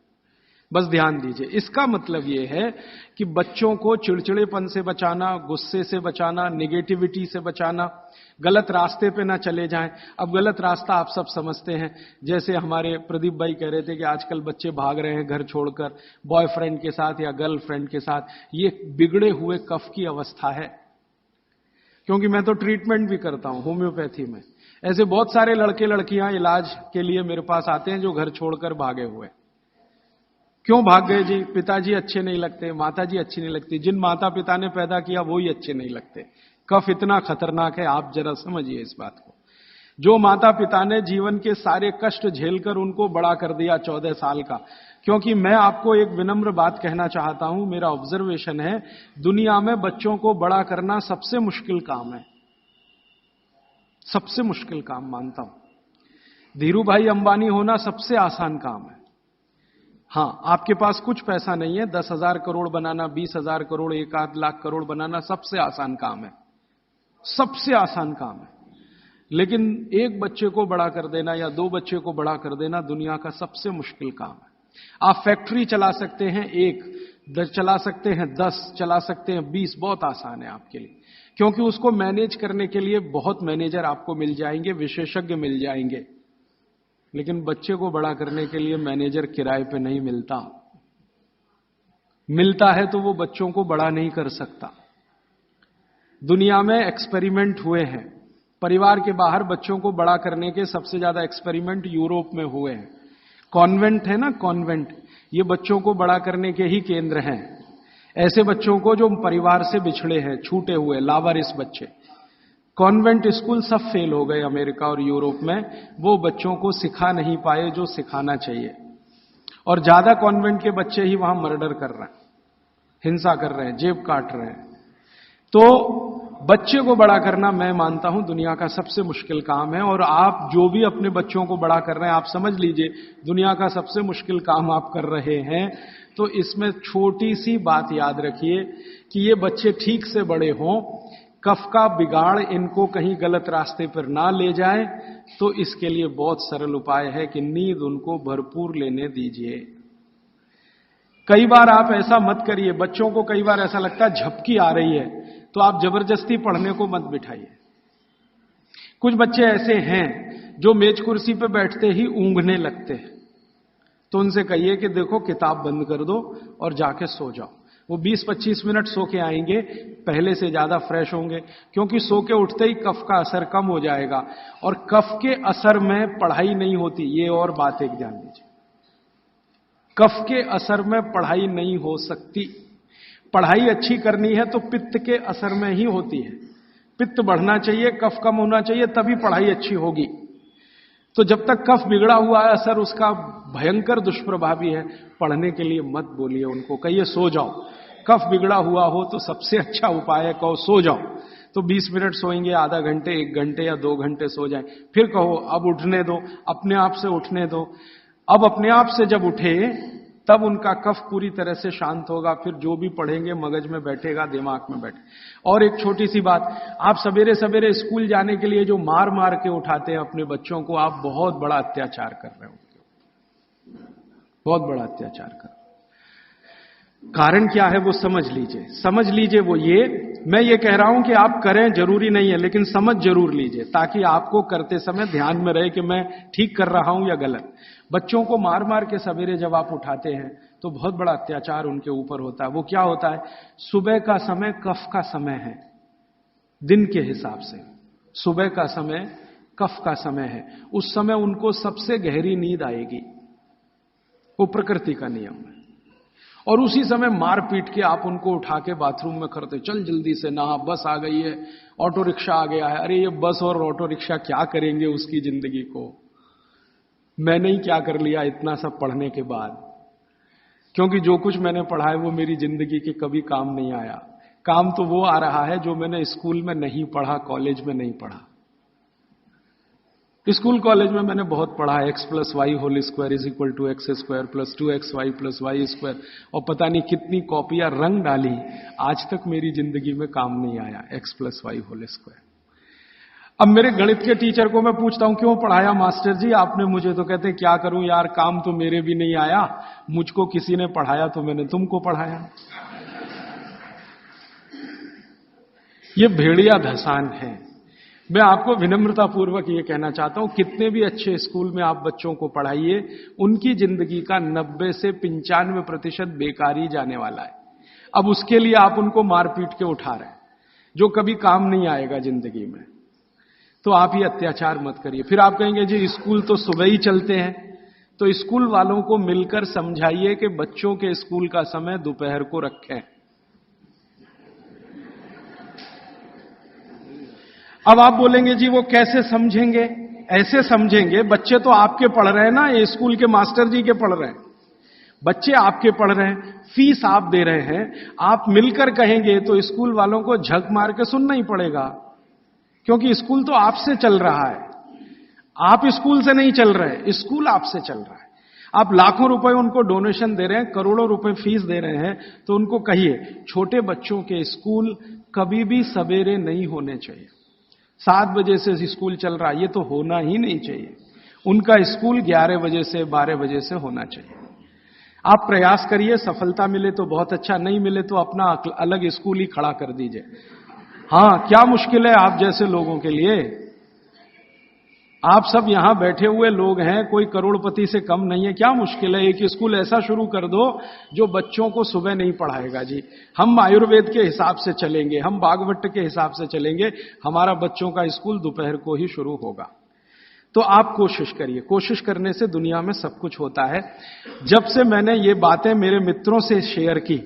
Speaker 3: बस ध्यान दीजिए। इसका मतलब यह है कि बच्चों को चिड़चिड़ेपन से बचाना, गुस्से से बचाना, नेगेटिविटी से बचाना, गलत रास्ते पे ना चले जाएं। अब गलत रास्ता आप सब समझते हैं, जैसे हमारे प्रदीप भाई कह रहे थे कि आजकल बच्चे भाग रहे हैं घर छोड़कर बॉयफ्रेंड के साथ या गर्लफ्रेंड के साथ। ये बिगड़े हुए कफ की अवस्था है। क्योंकि मैं तो ट्रीटमेंट भी करता हूं होम्योपैथी में। ऐसे बहुत सारे लड़के लड़कियां इलाज के लिए मेरे पास आते हैं जो घर छोड़कर भागे हुए। क्यों भाग गए जी? पिताजी अच्छे नहीं लगते, माताजी अच्छी नहीं लगती। जिन माता पिता ने पैदा किया वो ही अच्छे नहीं लगते। कफ इतना खतरनाक है, आप जरा समझिए इस बात को। जो माता पिता ने जीवन के सारे कष्ट झेलकर उनको बड़ा कर दिया 14 साल का। क्योंकि मैं आपको एक विनम्र बात कहना चाहता हूं, मेरा ऑब्जर्वेशन है, दुनिया में बच्चों को बड़ा करना सबसे मुश्किल काम है, सबसे मुश्किल काम मानता हूं। धीरू भाई अंबानी होना सबसे आसान काम है। हां, आपके पास कुछ पैसा नहीं है, 10,000 करोड़ बनाना, 20,000 करोड़, 1 लाख करोड़ बनाना सबसे आसान काम है, सबसे आसान काम है। लेकिन एक बच्चे को बड़ा कर देना या 2 बच्चे को बड़ा कर देना दुनिया का सबसे मुश्किल काम है। आप फैक्ट्री चला सकते हैं 1, चला सकते हैं 10, चला सकते हैं 20, बहुत आसान है आपके लिए, क्योंकि उसको मैनेज करने के लिए बहुत मैनेजर आपको मिल जाएंगे, विशेषज्ञ मिल जाएंगे। लेकिन बच्चे को बड़ा करने के लिए मैनेजर किराए पे नहीं मिलता, मिलता है तो वो बच्चों को बड़ा नहीं कर सकता। दुनिया में एक्सपेरिमेंट हुए हैं, परिवार के बाहर बच्चों को बड़ा करने के सबसे ज्यादा एक्सपेरिमेंट यूरोप में हुए हैं। कॉन्वेंट है ना, कॉन्वेंट, ये बच्चों को बड़ा करने के ही केंद्र हैं। ऐसे बच्चों को जो परिवार से बिछड़े हैं, छूटे हुए, लावारिस बच्चे, कॉन्वेंट स्कूल सब फेल हो गए अमेरिका और यूरोप में। वो बच्चों को सिखा नहीं पाए जो सिखाना चाहिए, और ज्यादा कॉन्वेंट के बच्चे ही वहां मर्डर कर रहे हैं, हिंसा कर रहे हैं, जेब काट रहे हैं। तो बच्चे को बड़ा करना मैं मानता हूं दुनिया का सबसे मुश्किल काम है। और आप जो भी अपने बच्चों को बड़ा कर रहे हैं, आप समझ लीजिए दुनिया का सबसे मुश्किल काम आप कर रहे हैं। तो इसमें छोटी सी बात याद रखिए कि ये बच्चे ठीक से बड़े हों, कफ का बिगाड़ इनको कहीं गलत रास्ते पर ना ले जाए। तो इसके लिए बहुत सरल उपाय है कि नींद उनको भरपूर लेने दीजिए। कई बार आप ऐसा मत करिए, बच्चों को कई बार ऐसा लगता है झपकी आ रही है, तो आप जबरदस्ती पढ़ने को मत बिठाइए। कुछ बच्चे ऐसे हैं जो मेज कुर्सी पे बैठते ही ऊँघने लगते हैं, तो उनसे कहिए कि देखो किताब बंद कर दो और जाके सो जाओ। वो 20-25 मिनट सो के आएंगे, पहले से ज्यादा फ्रेश होंगे, क्योंकि सो के उठते ही कफ का असर कम हो जाएगा। और कफ के असर में पढ़ाई नहीं होती, ये और बात एक ध्यान दीजिए, कफ के असर में पढ़ाई नहीं हो सकती। पढ़ाई अच्छी करनी है तो पित्त के असर में ही होती है। पित्त बढ़ना चाहिए, कफ कम होना चाहिए, तभी पढ़ाई अच्छी होगी। तो जब तक कफ बिगड़ा हुआ है, असर उसका भयंकर दुष्प्रभावी है। पढ़ने के लिए मत बोलिए उनको, कहिए सो जाओ। कफ बिगड़ा हुआ हो तो सबसे अच्छा उपाय है कहो सो जाओ। तो 20 मिनट सोएंगे, आधा घंटे, 1 घंटे या 2 घंटे सो जाए, फिर कहो अब उठने दो, अपने आप से उठने दो। अब अपने आप से जब उठे तब उनका कफ पूरी तरह से शांत होगा, फिर जो भी पढ़ेंगे मगज में बैठेगा, दिमाग में बैठे। और एक छोटी सी बात, आप सवेरे सवेरे स्कूल जाने के लिए जो मार मार के उठाते हैं अपने बच्चों को, आप बहुत बड़ा अत्याचार कर रहे हो, बहुत बड़ा अत्याचार कर रहे हो। कारण क्या है वो समझ लीजिए। वो ये, मैं ये कह रहा हूं कि आप करें जरूरी नहीं है, लेकिन समझ जरूर लीजिए, ताकि आपको करते समय ध्यान में रहे कि मैं ठीक कर रहा हूं या गलत। बच्चों को मार मार के सवेरे जब आप उठाते हैं तो बहुत बड़ा अत्याचार उनके ऊपर होता है। वो क्या होता है, सुबह का समय कफ का समय है, दिन के हिसाब से सुबह का समय कफ का समय है। उस समय उनको सबसे गहरी नींद आएगी, वो प्रकृति का नियम है। और उसी समय मार पीट के आप उनको उठा के बाथरूम में करते, चल जल्दी से नहा, बस आ गई है, ऑटो रिक्शा आ गया है। अरे ये बस और ऑटो रिक्शा क्या करेंगे उसकी जिंदगी को। मैंने ही क्या कर लिया इतना सब पढ़ने के बाद, क्योंकि जो कुछ मैंने पढ़ा है वो मेरी जिंदगी के कभी काम नहीं आया। काम तो वो आ रहा है जो मैंने स्कूल में नहीं पढ़ा, कॉलेज में नहीं पढ़ा। स्कूल कॉलेज में मैंने बहुत पढ़ा, x+y² = x² + 2xy + y², और पता नहीं कितनी कॉपियां रंग डाली, आज तक मेरी जिंदगी में काम नहीं आया x+y²। अब मेरे गणित के टीचर को मैं पूछता हूं क्यों पढ़ाया मास्टर जी आपने मुझे, तो कहते क्या करूं यार, काम तो मेरे भी नहीं आया, मुझको किसी ने पढ़ाया तो मैंने तुमको पढ़ाया। ये भेड़िया धसान है। मैं आपको विनम्रतापूर्वक ये कहना चाहता हूं, कितने भी अच्छे स्कूल में आप बच्चों को पढ़ाइए, उनकी जिंदगी का 90 से 95% बेकार ही जाने वाला है। अब उसके लिए आप उनको मार पीट के उठा रहे हैं, जो कभी काम नहीं आएगा जिंदगी में। तो आप ये अत्याचार मत करिए। फिर आप कहेंगे जी स्कूल तो सुबह ही चलते हैं, तो स्कूल वालों को मिलकर समझाइए कि बच्चों के स्कूल का समय दोपहर को रखें। अब आप बोलेंगे जी वो कैसे समझेंगे, ऐसे समझेंगे, बच्चे तो आपके पढ़ रहे हैं ना, ये स्कूल के मास्टर जी के पढ़ रहे हैं, बच्चे आपके पढ़ रहे हैं, फीस आप दे रहे हैं। आप मिलकर कहेंगे तो स्कूल वालों को झक मार के सुनना ही पड़ेगा, क्योंकि स्कूल तो आपसे चल रहा है। आप स्कूल से नहीं चल रहे, स्कूल आपसे चल रहा है। आप लाखों रुपए उनको डोनेशन दे रहे हैं, करोड़ों रुपए फीस दे रहे हैं, तो उनको कहिए छोटे बच्चों के स्कूल कभी भी सवेरे नहीं होने चाहिए। 7 बजे से स्कूल चल रहा है, ये तो होना ही नहीं चाहिए। उनका स्कूल 11 बजे से 12 बजे से होना चाहिए। आप प्रयास करिए, सफलता मिले तो बहुत अच्छा, नहीं मिले तो अपना अलग स्कूल ही खड़ा कर दीजिए। हां, क्या मुश्किल है आप जैसे लोगों के लिए? आप सब यहां बैठे हुए लोग हैं, कोई करोड़पति से कम नहीं है, क्या मुश्किल है? एक स्कूल ऐसा शुरू कर दो जो बच्चों को सुबह नहीं पढ़ाएगा। जी, हम आयुर्वेद के हिसाब से चलेंगे, हम बागवट के हिसाब से चलेंगे, हमारा बच्चों का स्कूल दोपहर को ही शुरू होगा। तो आप कोशिश करिए, कोशिश करने से दुनिया में सब कुछ होता है। जब से मैंने ये बातें मेरे मित्रों से शेयर की,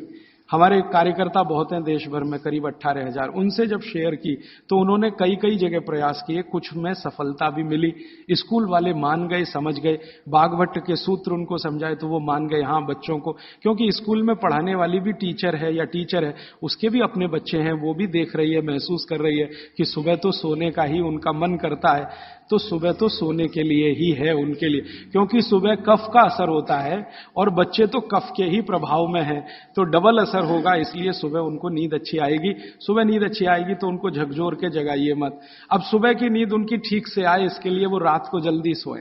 Speaker 3: हमारे कार्यकर्ता बहुत हैं देश भर में, करीब 18,000, उनसे जब शेयर की तो उन्होंने कई कई जगह प्रयास किए, कुछ में सफलता भी मिली। स्कूल वाले मान गए, समझ गए, बागवट के सूत्र उनको समझाए तो वो मान गए। हाँ, बच्चों को, क्योंकि स्कूल में पढ़ाने वाली भी टीचर है या टीचर है, उसके भी अपने बच्चे हैं, वो भी देख रही है, महसूस कर रही है कि सुबह तो सोने का ही उनका मन करता है, तो सुबह तो सोने के लिए ही है उनके लिए, क्योंकि सुबह कफ का असर होता है और बच्चे तो कफ के ही प्रभाव में हैं, तो डबल असर होगा। इसलिए सुबह उनको नींद अच्छी आएगी। सुबह नींद अच्छी आएगी तो उनको झकझोर के जगाइए मत। अब सुबह की नींद उनकी ठीक से आए, इसके लिए वो रात को जल्दी सोए,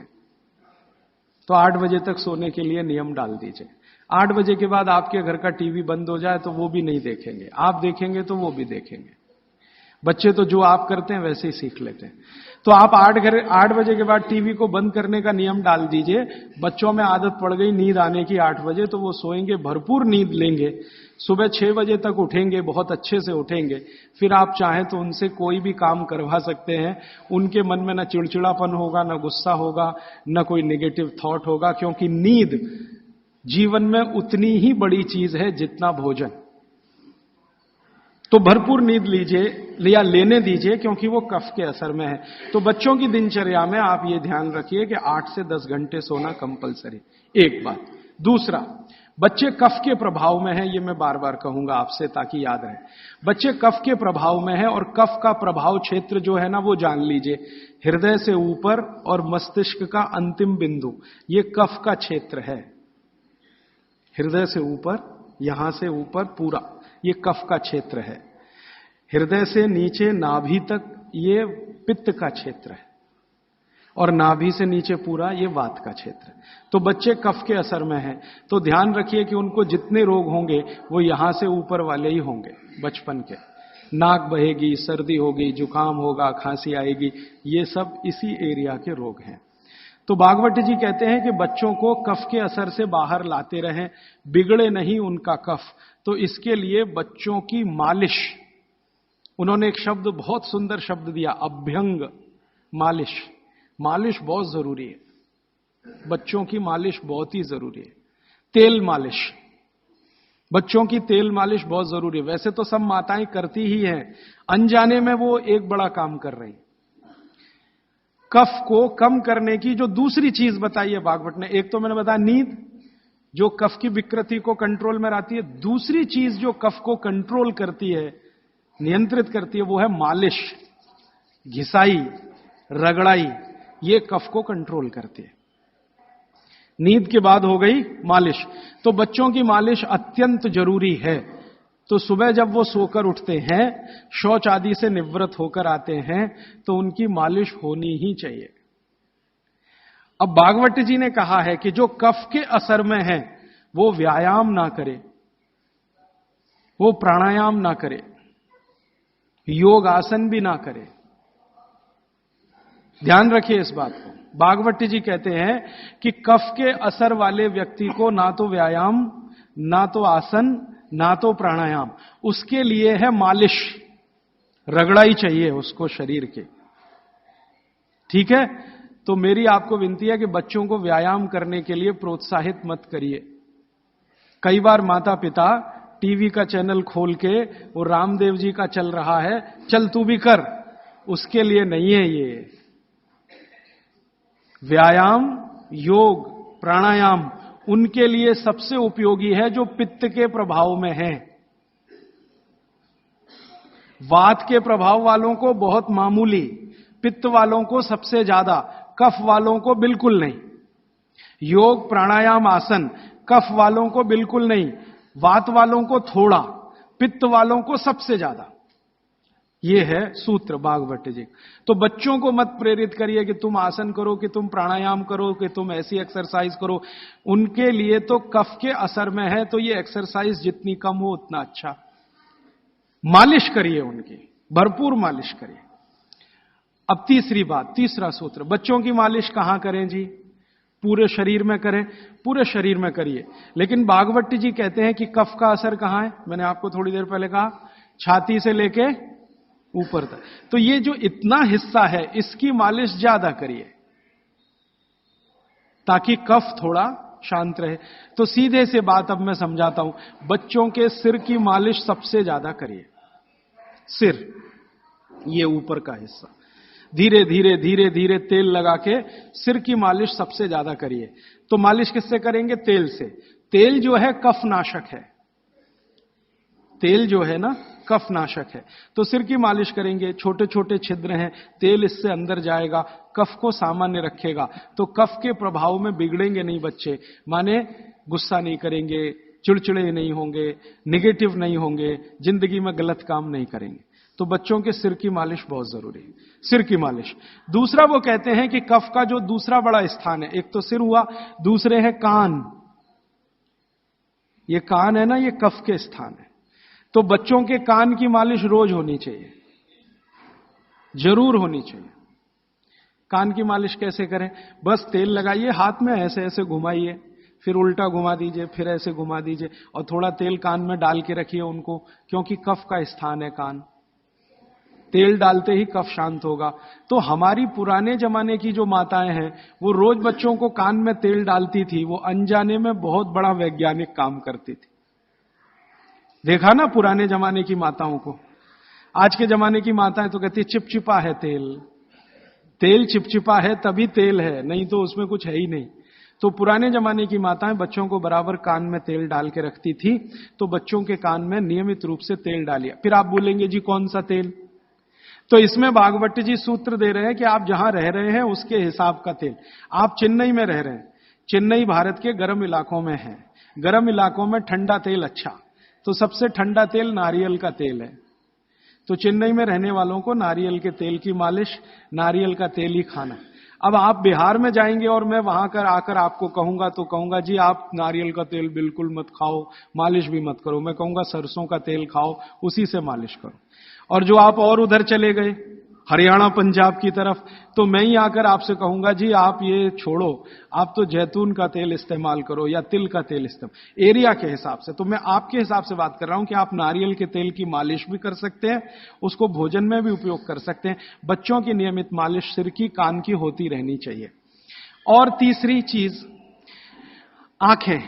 Speaker 3: तो 8 बजे तक सोने के लिए नियम डाल दीजिए। 8 बजे के बाद आपके घर का टीवी बंद हो जाए तो वो भी नहीं देखेंगे, आप देखेंगे तो वो भी देखेंगे। बच्चे तो जो आप करते हैं वैसे ही सीख लेते हैं। तो आप 8 बजे के बाद टीवी को बंद करने का नियम डाल दीजिए। बच्चों में आदत पड़ गई नींद आने की 8 बजे, तो वो सोएंगे, भरपूर नींद लेंगे, सुबह 6 बजे तक उठेंगे, बहुत अच्छे से उठेंगे। फिर आप चाहें तो उनसे कोई भी काम करवा सकते हैं। उनके मन में न चिड़चिड़ापन होगा, न गुस्सा होगा, न कोई नेगेटिव थॉट होगा, क्योंकि नींद जीवन में उतनी ही बड़ी चीज है जितना भोजन। तो भरपूर नींद लीजिए या लेने दीजिए, क्योंकि वो कफ के असर में है। तो बच्चों की दिनचर्या में आप ये ध्यान रखिए कि 8 से 10 घंटे सोना कंपलसरी, एक बात। दूसरा, बच्चे कफ के प्रभाव में हैं, ये मैं बार बार कहूंगा आपसे ताकि याद रहे। बच्चे कफ के प्रभाव में हैं और कफ का प्रभाव क्षेत्र जो है ना, वो जान लीजिए, हृदय से ऊपर और मस्तिष्क का अंतिम बिंदु, ये कफ का क्षेत्र है। हृदय से ऊपर, यहां से ऊपर पूरा ये कफ का क्षेत्र है। हृदय से नीचे नाभि तक ये पित्त का क्षेत्र है और नाभि से नीचे पूरा ये वात का क्षेत्र है। तो बच्चे कफ के असर में हैं, तो ध्यान रखिए कि उनको जितने रोग होंगे वो यहां से ऊपर वाले ही होंगे बचपन के। नाक बहेगी, सर्दी होगी, जुकाम होगा, खांसी आएगी, ये सब इसी एरिया के रोग हैं। तो भागवत जी कहते हैं कि बच्चों को कफ के असर से बाहर लाते रहें, बिगड़े नहीं उनका कफ। तो इसके लिए बच्चों की मालिश, उन्होंने एक शब्द, बहुत सुंदर शब्द दिया, अभ्यंग मालिश। मालिश बहुत जरूरी है, बच्चों की मालिश बहुत ही जरूरी है। तेल मालिश, बच्चों की तेल मालिश बहुत जरूरी है। वैसे तो सब माताएं करती ही हैं, अनजाने में वो एक बड़ा काम कर रही। कफ को कम करने की जो दूसरी चीज बताई है भागवत ने, एक तो मैंने बताया नींद, जो कफ की विकृति को कंट्रोल में रहती है। दूसरी चीज जो कफ को कंट्रोल करती है, नियंत्रित करती है, वो है मालिश, घिसाई, रगड़ाई, ये कफ को कंट्रोल करती है। नींद के बाद हो गई मालिश, तो बच्चों की मालिश अत्यंत जरूरी है। तो सुबह जब वो सोकर उठते हैं, शौच आदि से निवृत्त होकर आते हैं, तो उनकी मालिश होनी ही चाहिए। अब भागवत जी ने कहा है कि जो कफ के असर में है वो व्यायाम ना करे, वो प्राणायाम ना करे, योग आसन भी ना करे। ध्यान रखिए इस बात को। भागवत जी कहते हैं कि कफ के असर वाले व्यक्ति को ना तो व्यायाम, ना तो आसन, ना तो प्राणायाम, उसके लिए है मालिश, रगड़ाई चाहिए उसको शरीर के। ठीक है? तो मेरी आपको विनती है कि बच्चों को व्यायाम करने के लिए प्रोत्साहित मत करिए। कई बार माता पिता टीवी का चैनल खोल के वो रामदेव जी का चल रहा है, चल तू भी कर, उसके लिए नहीं है ये। व्यायाम, योग, प्राणायाम उनके लिए सबसे उपयोगी है जो पित्त के प्रभाव में है। वात के प्रभाव वालों को बहुत मामूली, पित्त वालों को सबसे ज्यादा। कफ वालों को बिल्कुल नहीं। योग प्राणायाम आसन कफ वालों को बिल्कुल नहीं, वात वालों को थोड़ा, पित्त वालों को सबसे ज्यादा। यह है सूत्र भागवत जी। तो बच्चों को मत प्रेरित करिए कि तुम आसन करो, कि तुम प्राणायाम करो, कि तुम ऐसी एक्सरसाइज करो। उनके लिए तो कफ के असर में है, तो ये एक्सरसाइज जितनी कम हो उतना अच्छा। मालिश करिए उनकी, भरपूर मालिश करिए। अब तीसरी बात, तीसरा सूत्र, बच्चों की मालिश कहां करें जी? पूरे शरीर में करें, पूरे शरीर में करिए। लेकिन भागवत जी कहते हैं कि कफ का असर कहां है? मैंने आपको थोड़ी देर पहले कहा, छाती से लेके ऊपर तक। तो ये जो इतना हिस्सा है इसकी मालिश ज्यादा करिए ताकि कफ थोड़ा शांत रहे। तो सीधे से बात अब मैं समझाता हूं, बच्चों के सिर की मालिश सबसे ज्यादा करिए। सिर, ये ऊपर का हिस्सा, धीरे धीरे धीरे धीरे तेल लगा के सिर की मालिश सबसे ज्यादा करिए। तो मालिश किससे करेंगे? तेल से। तेल जो है कफ नाशक है, तेल जो है ना कफ नाशक है। तो सिर की मालिश करेंगे, छोटे छोटे छिद्र हैं, तेल इससे अंदर जाएगा, कफ को सामान्य रखेगा। तो कफ के प्रभाव में बिगड़ेंगे नहीं बच्चे, माने गुस्सा नहीं करेंगे, चिड़चिड़े नहीं होंगे, निगेटिव नहीं होंगे, जिंदगी में गलत काम नहीं करेंगे। तो बच्चों के सिर की मालिश बहुत जरूरी है, सिर की मालिश। दूसरा वो कहते हैं कि कफ का जो दूसरा बड़ा स्थान है, एक तो सिर हुआ, दूसरे है कान। ये कान है ना, ये कफ के स्थान है। तो बच्चों के कान की मालिश रोज होनी चाहिए, जरूर होनी चाहिए। कान की मालिश कैसे करें? बस तेल लगाइए, हाथ में ऐसे ऐसे घुमाइए, फिर उल्टा घुमा दीजिए, फिर ऐसे घुमा दीजिए, और थोड़ा तेल कान में डाल के रखिए उनको, क्योंकि कफ का स्थान है कान। तेल डालते ही कफ शांत होगा। तो हमारी पुराने जमाने की जो माताएं हैं वो रोज बच्चों को कान में तेल डालती थी, वो अनजाने में बहुत बड़ा वैज्ञानिक काम करती थी। देखा ना पुराने जमाने की माताओं को। आज के जमाने की माताएं तो कहती चिपचिपा है तेल, तेल चिपचिपा है तभी तेल है, नहीं तो उसमें कुछ है ही नहीं। तो पुराने जमाने की माताएं बच्चों को बराबर कान में तेल डाल के रखती थी। तो बच्चों के कान में नियमित रूप से तेल डालिए। फिर आप बोलेंगे जी कौन सा तेल? तो इसमें भागवत जी सूत्र दे रहे हैं कि आप जहां रह रहे हैं उसके हिसाब का तेल। आप चेन्नई में रह रहे हैं, चेन्नई भारत के गर्म इलाकों में है, गर्म इलाकों में ठंडा तेल अच्छा, तो सबसे ठंडा तेल नारियल का तेल है। तो चेन्नई में रहने वालों को नारियल के तेल की मालिश, नारियल का तेल ही खाना। अब आप बिहार में जाएंगे और मैं वहां कर आकर आपको कहूंगा तो कहूंगा जी आप नारियल का तेल बिल्कुल मत खाओ, मालिश भी मत करो। मैं कहूंगा सरसों का तेल खाओ, उसी से मालिश करो। और जो आप और उधर चले गए हरियाणा पंजाब की तरफ, तो मैं ही आकर आपसे कहूंगा जी आप ये छोड़ो, आप तो जैतून का तेल इस्तेमाल करो या तिल का तेल इस्तेमाल, एरिया के हिसाब से। तो मैं आपके हिसाब से बात कर रहा हूं कि आप नारियल के तेल की मालिश भी कर सकते हैं, उसको भोजन में भी उपयोग कर सकते हैं। बच्चों की नियमित मालिश सिर की, कान की होती रहनी चाहिए। और तीसरी चीज, आंखें।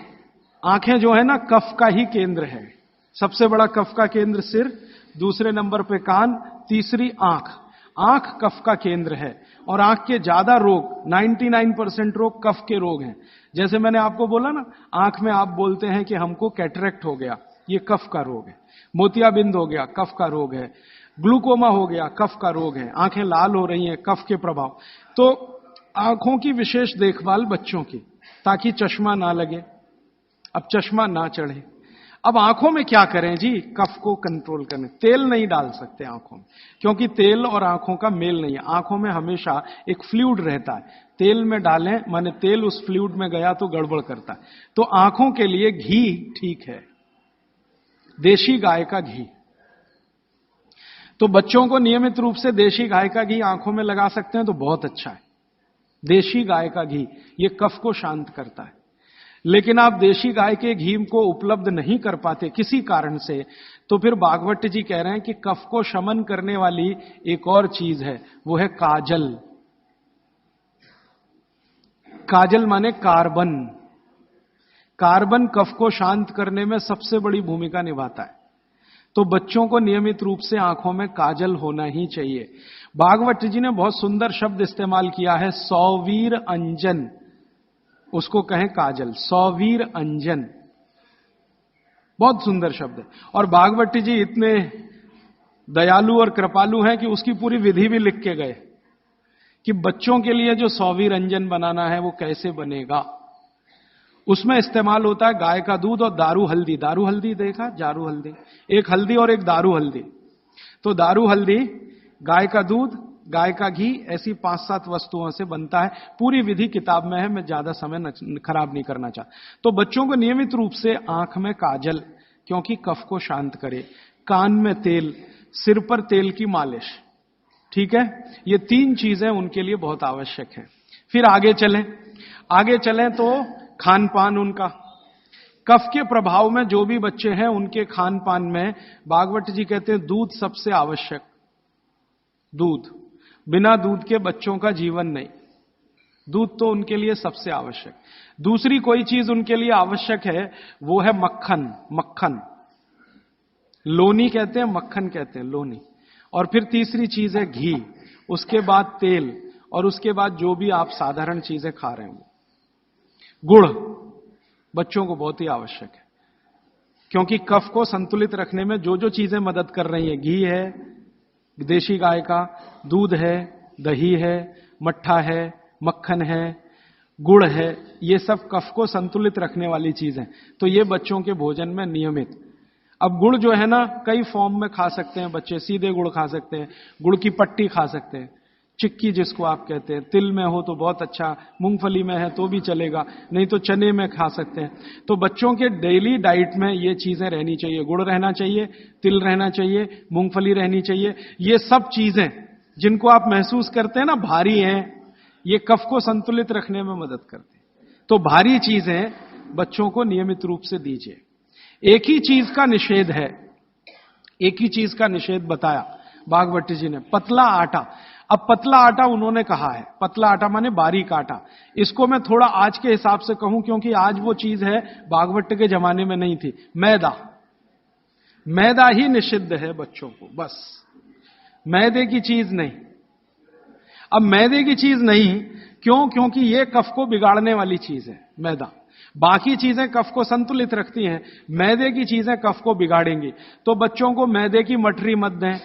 Speaker 3: आंखें जो है ना कफ का ही केंद्र है। सबसे बड़ा कफ का केंद्र सिर, दूसरे नंबर पे कान, तीसरी आंख। आंख कफ का केंद्र है और आंख के ज्यादा रोग, 99% रोग कफ के रोग हैं। जैसे मैंने आपको बोला ना, आंख में आप बोलते हैं कि हमको कैटरेक्ट हो गया, ये कफ का रोग है। मोतियाबिंद हो गया, कफ का रोग है। ग्लूकोमा हो गया, कफ का रोग है। आंखें लाल हो रही हैं, कफ के प्रभाव। तो आंखों की विशेष देखभाल बच्चों की, ताकि चश्मा ना लगे, अब चश्मा ना चढ़े। अब आंखों में क्या करें जी? कफ को कंट्रोल करने, तेल नहीं डाल सकते आंखों में, क्योंकि तेल और आंखों का मेल नहीं है। आंखों में हमेशा एक फ्लूइड रहता है, तेल में डालें माने तेल उस फ्लूइड में गया तो गड़बड़ करता है। तो आंखों के लिए घी ठीक है, देशी गाय का घी। तो बच्चों को नियमित रूप से देशी गाय का घी आंखों में लगा सकते हैं तो बहुत अच्छा है। देशी गाय का घी ये कफ को शांत करता है। लेकिन आप देशी गाय के घी को उपलब्ध नहीं कर पाते किसी कारण से, तो फिर भागवत जी कह रहे हैं कि कफ को शमन करने वाली एक और चीज है, वो है काजल। काजल माने कार्बन। कार्बन कफ को शांत करने में सबसे बड़ी भूमिका निभाता है। तो बच्चों को नियमित रूप से आंखों में काजल होना ही चाहिए। भागवत जी ने बहुत सुंदर शब्द इस्तेमाल किया है, सौवीर अंजन, उसको कहें काजल, सौवीर अंजन, बहुत सुंदर शब्द है। और भागवत जी इतने दयालु और कृपालु हैं कि उसकी पूरी विधि भी लिख के गए कि बच्चों के लिए जो सौवी रंजन बनाना है वो कैसे बनेगा। उसमें इस्तेमाल होता है गाय का दूध और दारू हल्दी। दारू हल्दी देखा, जारू हल्दी, एक हल्दी और एक दारू हल्दी। तो दारू हल्दी, गाय का दूध, गाय का घी, ऐसी 5-7 वस्तुओं से बनता है। पूरी विधि किताब में है, मैं ज्यादा समय खराब नहीं करना चाहता। तो बच्चों को नियमित रूप से आंख में काजल, क्योंकि कफ को शांत करे, कान में तेल, सिर पर तेल की मालिश, ठीक है, ये 3 चीजें उनके लिए बहुत आवश्यक है। फिर आगे चलें तो खान पान उनका, कफ के प्रभाव में जो भी बच्चे हैं उनके खान पान में भागवत जी कहते हैं दूध सबसे आवश्यक। दूध, बिना दूध के बच्चों का जीवन नहीं, दूध तो उनके लिए सबसे आवश्यक। दूसरी कोई चीज उनके लिए आवश्यक है, वो है मक्खन। मक्खन, लोनी कहते हैं, मक्खन कहते हैं, लोनी। और फिर तीसरी चीज है घी, उसके बाद तेल, और उसके बाद जो भी आप साधारण चीजें खा रहे हैं। गुड़ बच्चों को बहुत ही आवश्यक है, क्योंकि कफ को संतुलित रखने में जो जो चीजें मदद कर रही हैं, घी है देशी गाय का, दूध है, दही है, मट्ठा है, मक्खन है, गुड़ है, ये सब कफ को संतुलित रखने वाली चीजें। तो ये बच्चों के भोजन में नियमित। अब गुड़ जो है ना, कई फॉर्म में खा सकते हैं बच्चे। सीधे गुड़ खा सकते हैं, गुड़ की पट्टी खा सकते हैं, चिक्की जिसको आप कहते हैं, तिल में हो तो बहुत अच्छा, मूंगफली में है तो भी चलेगा, नहीं तो चने में खा सकते हैं। तो बच्चों के डेली डाइट में ये चीजें रहनी चाहिए, गुड़ रहना चाहिए, तिल रहना चाहिए, मूंगफली रहनी चाहिए। ये सब चीजें जिनको आप महसूस करते हैं ना भारी हैं, ये कफ को संतुलित रखने में मदद करते हैं। तो भारी चीजें बच्चों को नियमित रूप से दीजिए। एक ही चीज का निषेध है, एक ही चीज का निषेध बताया भागवत जी ने, पतला आटा। अब पतला आटा उन्होंने कहा है, पतला आटा माने बारीक आटा। इसको मैं थोड़ा आज के हिसाब से कहूं, क्योंकि आज वो चीज है भागवत के जमाने में नहीं थी। मैदा, मैदा ही निषिद्ध है बच्चों को, बस मैदे की चीज नहीं। अब मैदे की चीज नहीं क्यों? क्योंकि ये कफ को बिगाड़ने वाली चीज है मैदा। बाकी चीजें कफ को संतुलित रखती हैं, मैदे की चीजें कफ को बिगाड़ेंगी। तो बच्चों को मैदे की मठरी मत दें।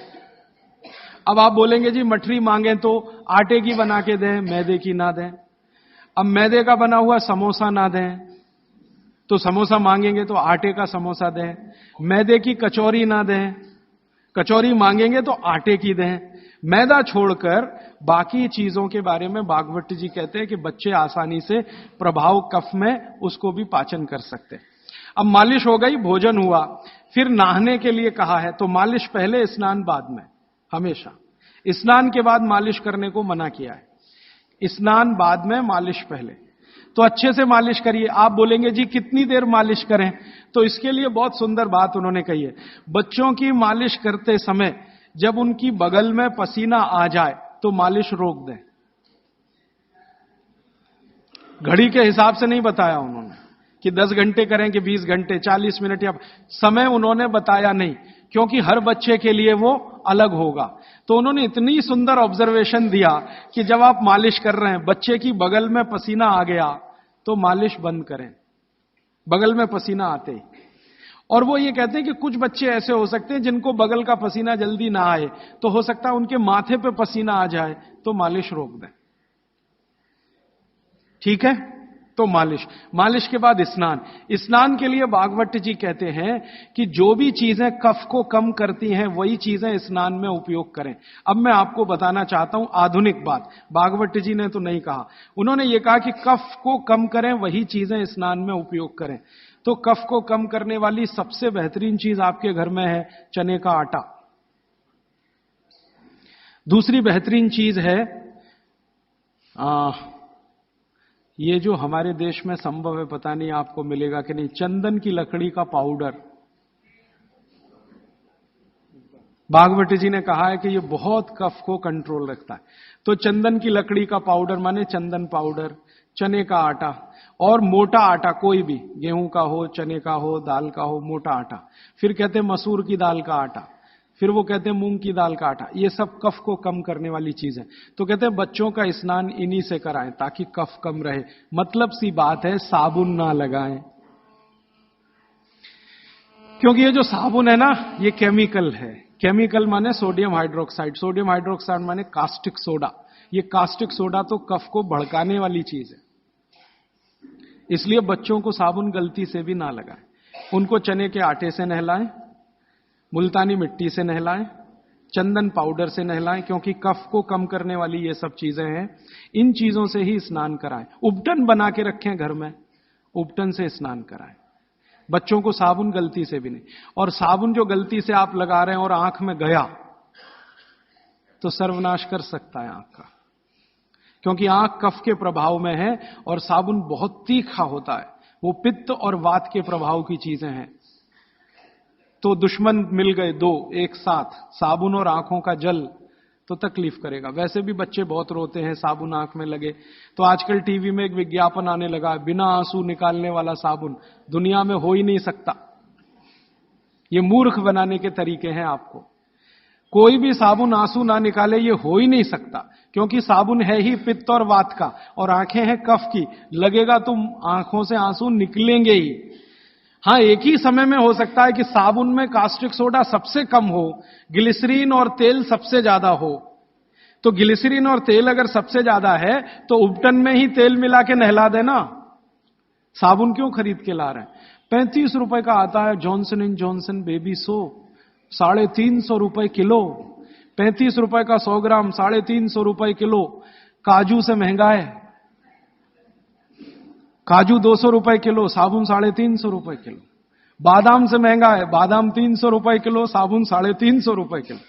Speaker 3: अब आप बोलेंगे जी मठरी मांगे तो आटे की बना के दें, मैदे की ना दें। अब मैदे का बना हुआ समोसा ना दें, तो समोसा मांगेंगे तो आटे का समोसा दें। मैदे की कचौरी ना दें, कचौरी मांगेंगे तो आटे की दें। मैदा छोड़कर बाकी चीजों के बारे में भागवत जी कहते हैं कि बच्चे आसानी से प्रभाव कफ में उसको भी पाचन कर सकते हैं। अब मालिश हो गई, भोजन हुआ, फिर नहाने के लिए कहा है। तो मालिश पहले, स्नान बाद में। हमेशा स्नान के बाद मालिश करने को मना किया है, स्नान बाद में, मालिश पहले। तो अच्छे से मालिश करिए। आप बोलेंगे जी कितनी देर मालिश करें? तो इसके लिए बहुत सुंदर बात उन्होंने कही है। बच्चों की मालिश करते समय जब उनकी बगल में पसीना आ जाए तो मालिश रोक दें। घड़ी के हिसाब से नहीं बताया उन्होंने कि 10 घंटे करें कि 20 घंटे, 40 मिनट, या समय उन्होंने बताया नहीं, क्योंकि हर बच्चे के लिए वो अलग होगा। तो उन्होंने इतनी सुंदर ऑब्जर्वेशन दिया कि जब आप मालिश कर रहे हैं, बच्चे की बगल में पसीना आ गया तो मालिश बंद करें, बगल में पसीना आते ही। और वो ये कहते हैं कि कुछ बच्चे ऐसे हो सकते हैं जिनको बगल का पसीना जल्दी ना आए, तो हो सकता है उनके माथे पे पसीना आ जाए, तो मालिश रोक दें। ठीक है? तो मालिश के बाद स्नान। स्नान के लिए भागवत जी कहते हैं कि जो भी चीजें कफ को कम करती हैं वही चीजें स्नान में उपयोग करें। अब मैं आपको बताना चाहता हूं आधुनिक बात, भागवत जी ने तो नहीं कहा। उन्होंने ये कहा कि कफ को कम करें वही चीजें स्नान में उपयोग करें। तो कफ को कम करने वाली सबसे बेहतरीन चीज आपके घर में है चने का आटा। दूसरी बेहतरीन चीज है ये जो हमारे देश में संभव है, पता नहीं आपको मिलेगा कि नहीं, चंदन की लकड़ी का पाउडर। भागवत जी ने कहा है कि ये बहुत कफ को कंट्रोल रखता है। तो चंदन की लकड़ी का पाउडर माने चंदन पाउडर, चने का आटा, और मोटा आटा कोई भी, गेहूं का हो, चने का हो, दाल का हो, मोटा आटा। फिर कहते हैं मसूर की दाल का आटा, फिर वो कहते हैं मूंग की दाल का आटा। ये सब कफ को कम करने वाली चीज है। तो कहते हैं बच्चों का स्नान इन्हीं से कराएं ताकि कफ कम रहे। मतलब सी बात है, साबुन ना लगाएं, क्योंकि ये जो साबुन है ना, ये केमिकल है। केमिकल माने सोडियम हाइड्रोक्साइड, सोडियम हाइड्रोक्साइड माने कास्टिक सोडा। ये कास्टिक सोडा तो कफ को भड़काने वाली चीज है, इसलिए बच्चों को साबुन गलती से भी ना लगाएं। उनको चने के आटे से नहलाएं, मुल्तानी मिट्टी से नहलाएं, चंदन पाउडर से नहलाएं, क्योंकि कफ को कम करने वाली ये सब चीजें हैं। इन चीजों से ही स्नान कराएं। उपटन बना के रखें घर में, उपटन से स्नान कराएं। बच्चों को साबुन गलती से भी नहीं। और साबुन जो गलती से आप लगा रहे हैं और आंख में गया तो सर्वनाश कर सकता है आंख का, क्योंकि आंख कफ के प्रभाव में है और साबुन बहुत तीखा होता है। वो पित्त और वात के प्रभाव की चीजें हैं। तो दुश्मन मिल गए दो एक साथ, साबुन और आंखों का जल, तो तकलीफ करेगा। वैसे भी बच्चे बहुत रोते हैं साबुन आंख में लगे। तो आजकल टीवी में एक विज्ञापन आने लगा, बिना आंसू निकालने वाला साबुन दुनिया में हो ही नहीं सकता। ये मूर्ख बनाने के तरीके हैं आपको। कोई भी साबुन आंसू ना निकाले ये हो ही नहीं सकता, क्योंकि साबुन है ही पित्त और वात का और आंखें हैं कफ की। लगेगा तो आंखों से आंसू निकलेंगे ही। हां, एक ही समय में हो सकता है कि साबुन में कास्टिक सोडा सबसे कम हो, ग्लिसरीन और तेल सबसे ज्यादा हो। तो ग्लिसरीन और तेल अगर सबसे ज्यादा है तो उपटन में ही तेल मिला के नहला देना। साबुन क्यों खरीद के ला रहे हैं? 35 रुपए का आता है Johnson and Johnson baby soap, 350 रुपए किलो। 35 रुपए का 100 ग्राम, 350 रुपए किलो। काजू से महंगा है, काजू 200 रुपए किलो, साबुन 350 रुपए किलो। बादाम से महंगा है, बादाम 300 रुपए किलो, साबुन 350 रुपए किलो।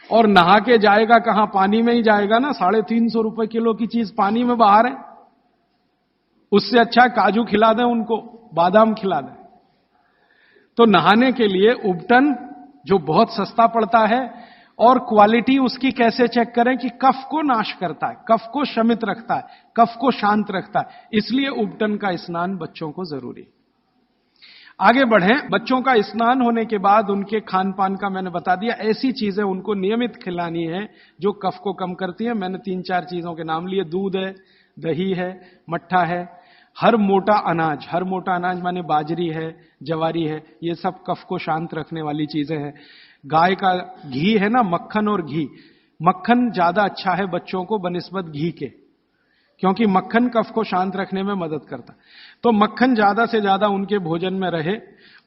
Speaker 3: और नहा के जाएगा कहां? पानी में ही जाएगा ना। 350 रुपए किलो की चीज पानी में बाहर है। उससे अच्छा काजू खिला दें उनको, बादाम खिला दें। तो नहाने के लिए उपटन जो बहुत सस्ता पड़ता है, और क्वालिटी उसकी कैसे चेक करें कि कफ को नाश करता है, कफ को शमित रखता है, कफ को शांत रखता है। इसलिए उपटन का स्नान बच्चों को जरूरी। आगे बढ़ें। बच्चों का स्नान होने के बाद उनके खान पान का मैंने बता दिया। ऐसी चीजें उनको नियमित खिलानी है जो कफ को कम करती है। मैंने 3-4 चीजों के नाम लिए। दूध है, दही है, मट्ठा है, हर मोटा अनाज। हर मोटा अनाज माने बाजरी है, जवारी है, ये सब कफ को शांत रखने वाली चीजें हैं। गाय का घी है ना, मक्खन और घी। मक्खन ज्यादा अच्छा है बच्चों को बनिस्बत घी के, क्योंकि मक्खन कफ को शांत रखने में मदद करता है। तो मक्खन ज्यादा से ज्यादा उनके भोजन में रहे,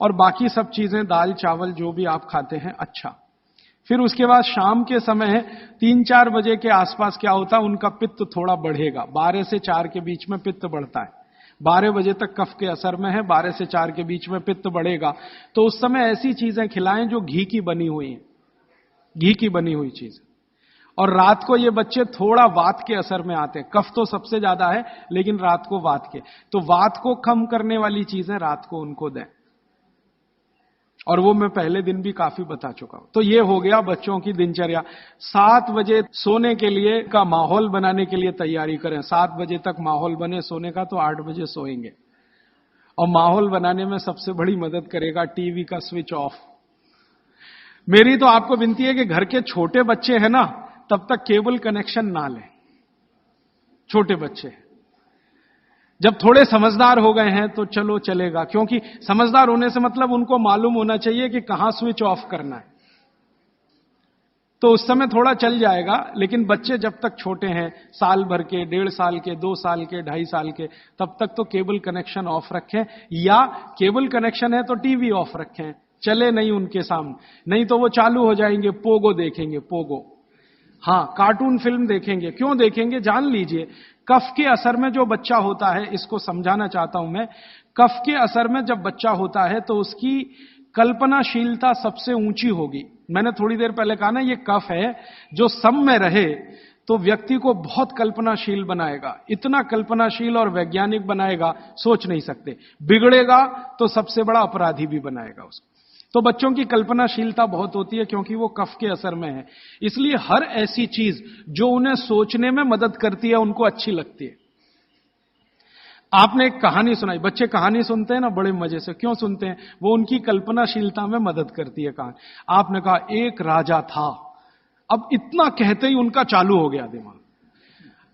Speaker 3: और बाकी सब चीजें दाल चावल जो भी आप खाते हैं अच्छा। फिर उसके बाद शाम के समय 3-4 बजे के आसपास क्या होता है, उनका पित्त थोड़ा बढ़ेगा। 12 से 4 के बीच में पित्त बढ़ता है। 12 बजे तक कफ के असर में है, 12 से 4 के बीच में पित्त बढ़ेगा। तो उस समय ऐसी चीजें खिलाएं जो घी की बनी हुई हैं, घी की बनी हुई चीज। और रात को ये बच्चे थोड़ा वात के असर में आते हैं। कफ तो सबसे ज्यादा है, लेकिन रात को वात के, तो वात को कम करने वाली चीजें रात को उनको दें। और वो मैं पहले दिन भी काफी बता चुका हूं। तो ये हो गया बच्चों की दिनचर्या। 7 बजे सोने के लिए का माहौल बनाने के लिए तैयारी करें। 7 बजे तक माहौल बने सोने का, तो 8 बजे सोएंगे। और माहौल बनाने में सबसे बड़ी मदद करेगा टीवी का स्विच ऑफ। मेरी तो आपको विनती है कि घर के छोटे बच्चे हैं ना, तब तक केबल कनेक्शन ना लें। छोटे बच्चे जब थोड़े समझदार हो गए हैं तो चलो चलेगा, क्योंकि समझदार होने से मतलब उनको मालूम होना चाहिए कि कहां स्विच ऑफ करना है। तो उस समय थोड़ा चल जाएगा। लेकिन बच्चे जब तक छोटे हैं, साल भर के, 1.5 साल के, 2 साल के, 2.5 साल के, तब तक तो केबल कनेक्शन ऑफ रखें, या केबल कनेक्शन है तो टीवी ऑफ रखें, चले नहीं उनके सामने। नहीं तो वो चालू हो जाएंगे, पोगो देखेंगे, पोगो। हां, कार्टून फिल्म देखेंगे। क्यों देखेंगे जान लीजिए। कफ के असर में जो बच्चा होता है, इसको समझाना चाहता हूं मैं। कफ के असर में जब बच्चा होता है तो उसकी कल्पनाशीलता सबसे ऊंची होगी। मैंने थोड़ी देर पहले कहा ना, ये कफ है जो सम में रहे तो व्यक्ति को बहुत कल्पनाशील बनाएगा। इतना कल्पनाशील और वैज्ञानिक बनाएगा, सोच नहीं सकते। बिगड़ेगा तो सबसे बड़ा अपराधी भी बनाएगा उसको। तो बच्चों की कल्पनाशीलता बहुत होती है, क्योंकि वो कफ के असर में है। इसलिए हर ऐसी चीज जो उन्हें सोचने में मदद करती है उनको अच्छी लगती है। आपने एक कहानी सुनाई, बच्चे कहानी सुनते हैं ना बड़े मजे से। क्यों सुनते हैं? वो उनकी कल्पनाशीलता में मदद करती है कहानी। आपने कहा एक राजा था, अब इतना कहते ही उनका चालू हो गया दिमाग।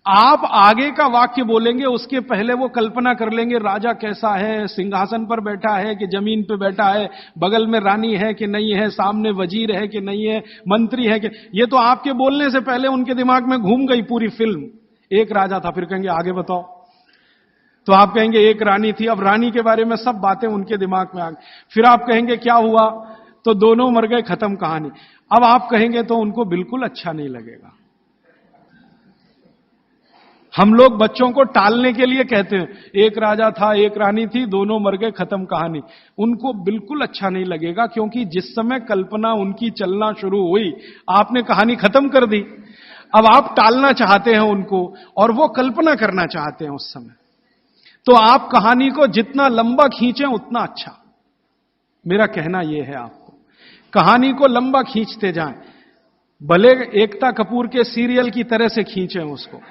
Speaker 3: आप आगे का वाक्य बोलेंगे, उसके पहले वो कल्पना कर लेंगे राजा कैसा है, सिंहासन पर बैठा है कि जमीन पे बैठा है, बगल में रानी है कि नहीं है, सामने वजीर है कि नहीं है, मंत्री है कि, ये तो आपके बोलने से पहले उनके दिमाग में घूम गई पूरी फिल्म। एक राजा था, फिर कहेंगे आगे बताओ, तो आप कहेंगे एक रानी थी, अब रानी के बारे में सब बातें उनके दिमाग में आ गई। फिर आप कहेंगे क्या हुआ, तो दोनों मर गए, खत्म कहानी। अब आप कहेंगे तो उनको बिल्कुल अच्छा नहीं लगेगा। हम लोग बच्चों को टालने के लिए कहते हैं एक राजा था, एक रानी थी, दोनों मर गए, खत्म कहानी। उनको बिल्कुल अच्छा नहीं लगेगा, क्योंकि जिस समय कल्पना उनकी चलना शुरू हुई, आपने कहानी खत्म कर दी। अब आप टालना चाहते हैं उनको, और वो कल्पना करना चाहते हैं उस समय। तो आप कहानी को जितना लंबा खींचें उतना अच्छा। मेरा कहना यह है आपको, कहानी को लंबा खींचते जाएं, भले एकता कपूर के सीरियल की तरह से खींचें उसको।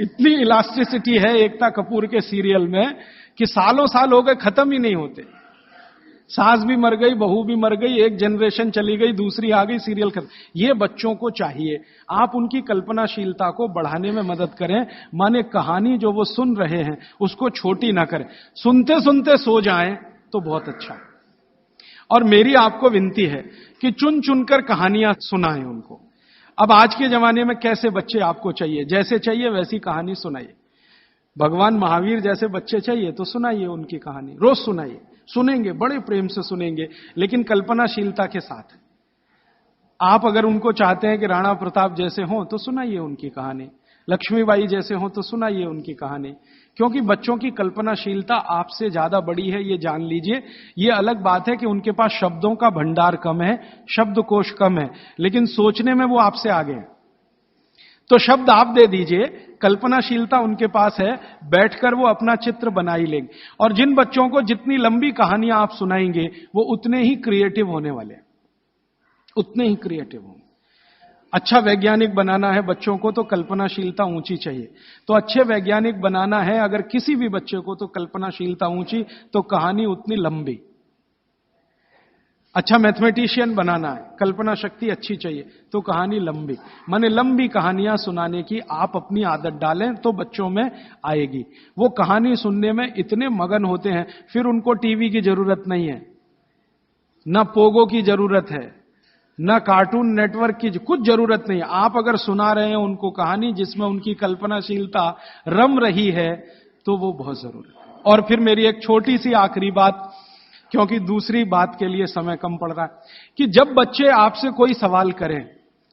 Speaker 3: इतनी इलास्टिसिटी है एकता कपूर के सीरियल में कि सालों साल हो गए, खत्म ही नहीं होते। सास भी मर गई, बहू भी मर गई, एक जनरेशन चली गई, दूसरी आ गई, सीरियल खत्म। ये बच्चों को चाहिए, आप उनकी कल्पनाशीलता को बढ़ाने में मदद करें। माने कहानी जो वो सुन रहे हैं उसको छोटी ना करें, सुनते सुनते सो जाएं तो बहुत अच्छा है। और मेरी आपको विनती है कि चुन चुनकर कहानियां सुनाएं उनको। अब आज के जमाने में कैसे बच्चे आपको चाहिए, जैसे चाहिए वैसी कहानी सुनाइए। भगवान महावीर जैसे बच्चे चाहिए तो सुनाइए उनकी कहानी, रोज सुनाइए, सुनेंगे, बड़े प्रेम से सुनेंगे, लेकिन कल्पनाशीलता के साथ। आप अगर उनको चाहते हैं कि राणा प्रताप जैसे हों तो सुनाइए उनकी कहानी, लक्ष्मीबाई जैसे हों तो सुनाइए उनकी कहानी। क्योंकि बच्चों की कल्पनाशीलता आपसे ज्यादा बड़ी है, ये जान लीजिए। ये अलग बात है कि उनके पास शब्दों का भंडार कम है, शब्दकोश कम है, लेकिन सोचने में वो आपसे आगे हैं। तो शब्द आप दे दीजिए, कल्पनाशीलता उनके पास है, बैठकर वो अपना चित्र बना ही लेंगे। और जिन बच्चों को जितनी लंबी कहानियां आप सुनाएंगे वो उतने ही क्रिएटिव होने वाले हैं, उतने ही क्रिएटिव होंगे। अच्छा वैज्ञानिक बनाना है बच्चों को तो कल्पनाशीलता ऊंची चाहिए। तो अच्छे वैज्ञानिक बनाना है अगर किसी भी बच्चे को तो कल्पनाशीलता ऊंची, तो कहानी उतनी लंबी। अच्छा मैथमेटिशियन बनाना है, कल्पना शक्ति अच्छी चाहिए तो कहानी लंबी। माने लंबी कहानियां सुनाने की आप अपनी आदत डालें तो बच्चों में आएगी। वो कहानी सुनने में इतने मगन होते हैं, फिर उनको टीवी की जरूरत नहीं है, ना पोगो की जरूरत है, ना कार्टून नेटवर्क की कुछ जरूरत नहीं। आप अगर सुना रहे हैं उनको कहानी जिसमें उनकी कल्पनाशीलता रम रही है तो वो बहुत जरूरी है। और फिर मेरी एक छोटी सी आखिरी बात, क्योंकि दूसरी बात के लिए समय कम पड़ रहा है, कि जब बच्चे आपसे कोई सवाल करें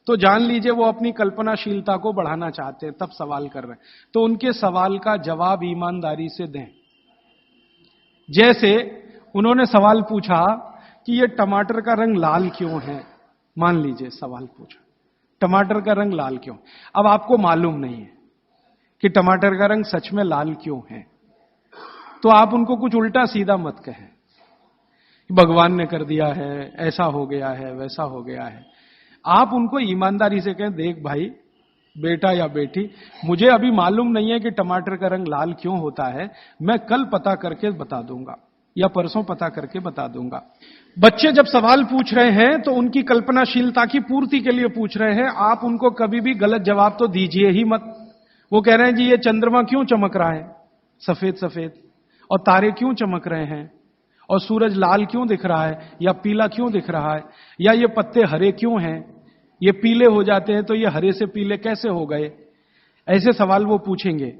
Speaker 3: तो जान लीजिए वो अपनी कल्पनाशीलता को बढ़ाना चाहते हैं, तब सवाल कर रहे हैं। तो उनके सवाल का जवाब ईमानदारी से दें। जैसे उन्होंने सवाल पूछा कि ये टमाटर का रंग लाल क्यों है, मान लीजिए सवाल पूछा टमाटर का रंग लाल क्यों। अब आपको मालूम नहीं है कि टमाटर का रंग सच में लाल क्यों है, तो आप उनको कुछ उल्टा सीधा मत कहें, भगवान ने कर दिया है, ऐसा हो गया है, वैसा हो गया है। आप उनको ईमानदारी से कहें, देख भाई, बेटा या बेटी, मुझे अभी मालूम नहीं है कि टमाटर का रंग लाल क्यों होता है, मैं कल पता करके बता दूंगा या परसों पता करके बता दूंगा। बच्चे जब सवाल पूछ रहे हैं तो उनकी कल्पनाशीलता की पूर्ति के लिए पूछ रहे हैं। आप उनको कभी भी गलत जवाब तो दीजिए ही मत। वो कह रहे हैं जी ये चंद्रमा क्यों चमक रहा है सफेद सफेद, और तारे क्यों चमक रहे हैं, और सूरज लाल क्यों दिख रहा है या पीला क्यों दिख रहा है, या ये पत्ते हरे क्यों हैं, ये पीले हो जाते हैं तो ये हरे से पीले कैसे हो गए। ऐसे सवाल वो पूछेंगे,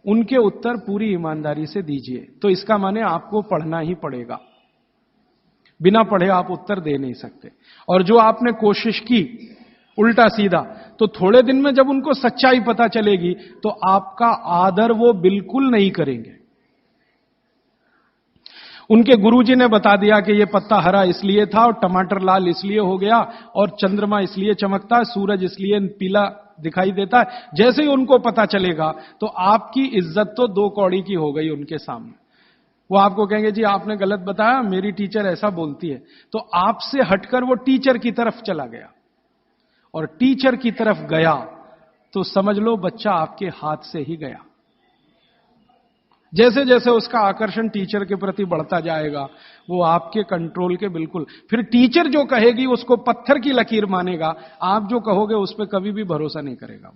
Speaker 3: उनके उत्तर पूरी ईमानदारी से दीजिए। तो इसका माने आपको पढ़ना ही पड़ेगा, बिना पढ़े आप उत्तर दे नहीं सकते। और जो आपने कोशिश की उल्टा सीधा, तो थोड़े दिन में जब उनको सच्चाई पता चलेगी तो आपका आदर वो बिल्कुल नहीं करेंगे। उनके गुरुजी ने बता दिया कि ये पत्ता हरा इसलिए था और टमाटर लाल इसलिए हो गया और चंद्रमा इसलिए चमकता है, सूरज इसलिए पीला दिखाई देता है। जैसे ही उनको पता चलेगा तो आपकी इज्जत तो 2 कौड़ी की हो गई उनके सामने। वो आपको कहेंगे जी आपने गलत बताया, मेरी टीचर ऐसा बोलती है। तो आपसे हटकर वो टीचर की तरफ चला गया, और टीचर की तरफ गया तो समझ लो बच्चा आपके हाथ से ही गया। जैसे जैसे उसका आकर्षण टीचर के प्रति बढ़ता जाएगा वो आपके कंट्रोल के बिल्कुल, फिर टीचर जो कहेगी उसको पत्थर की लकीर मानेगा, आप जो कहोगे उस पर कभी भी भरोसा नहीं करेगा।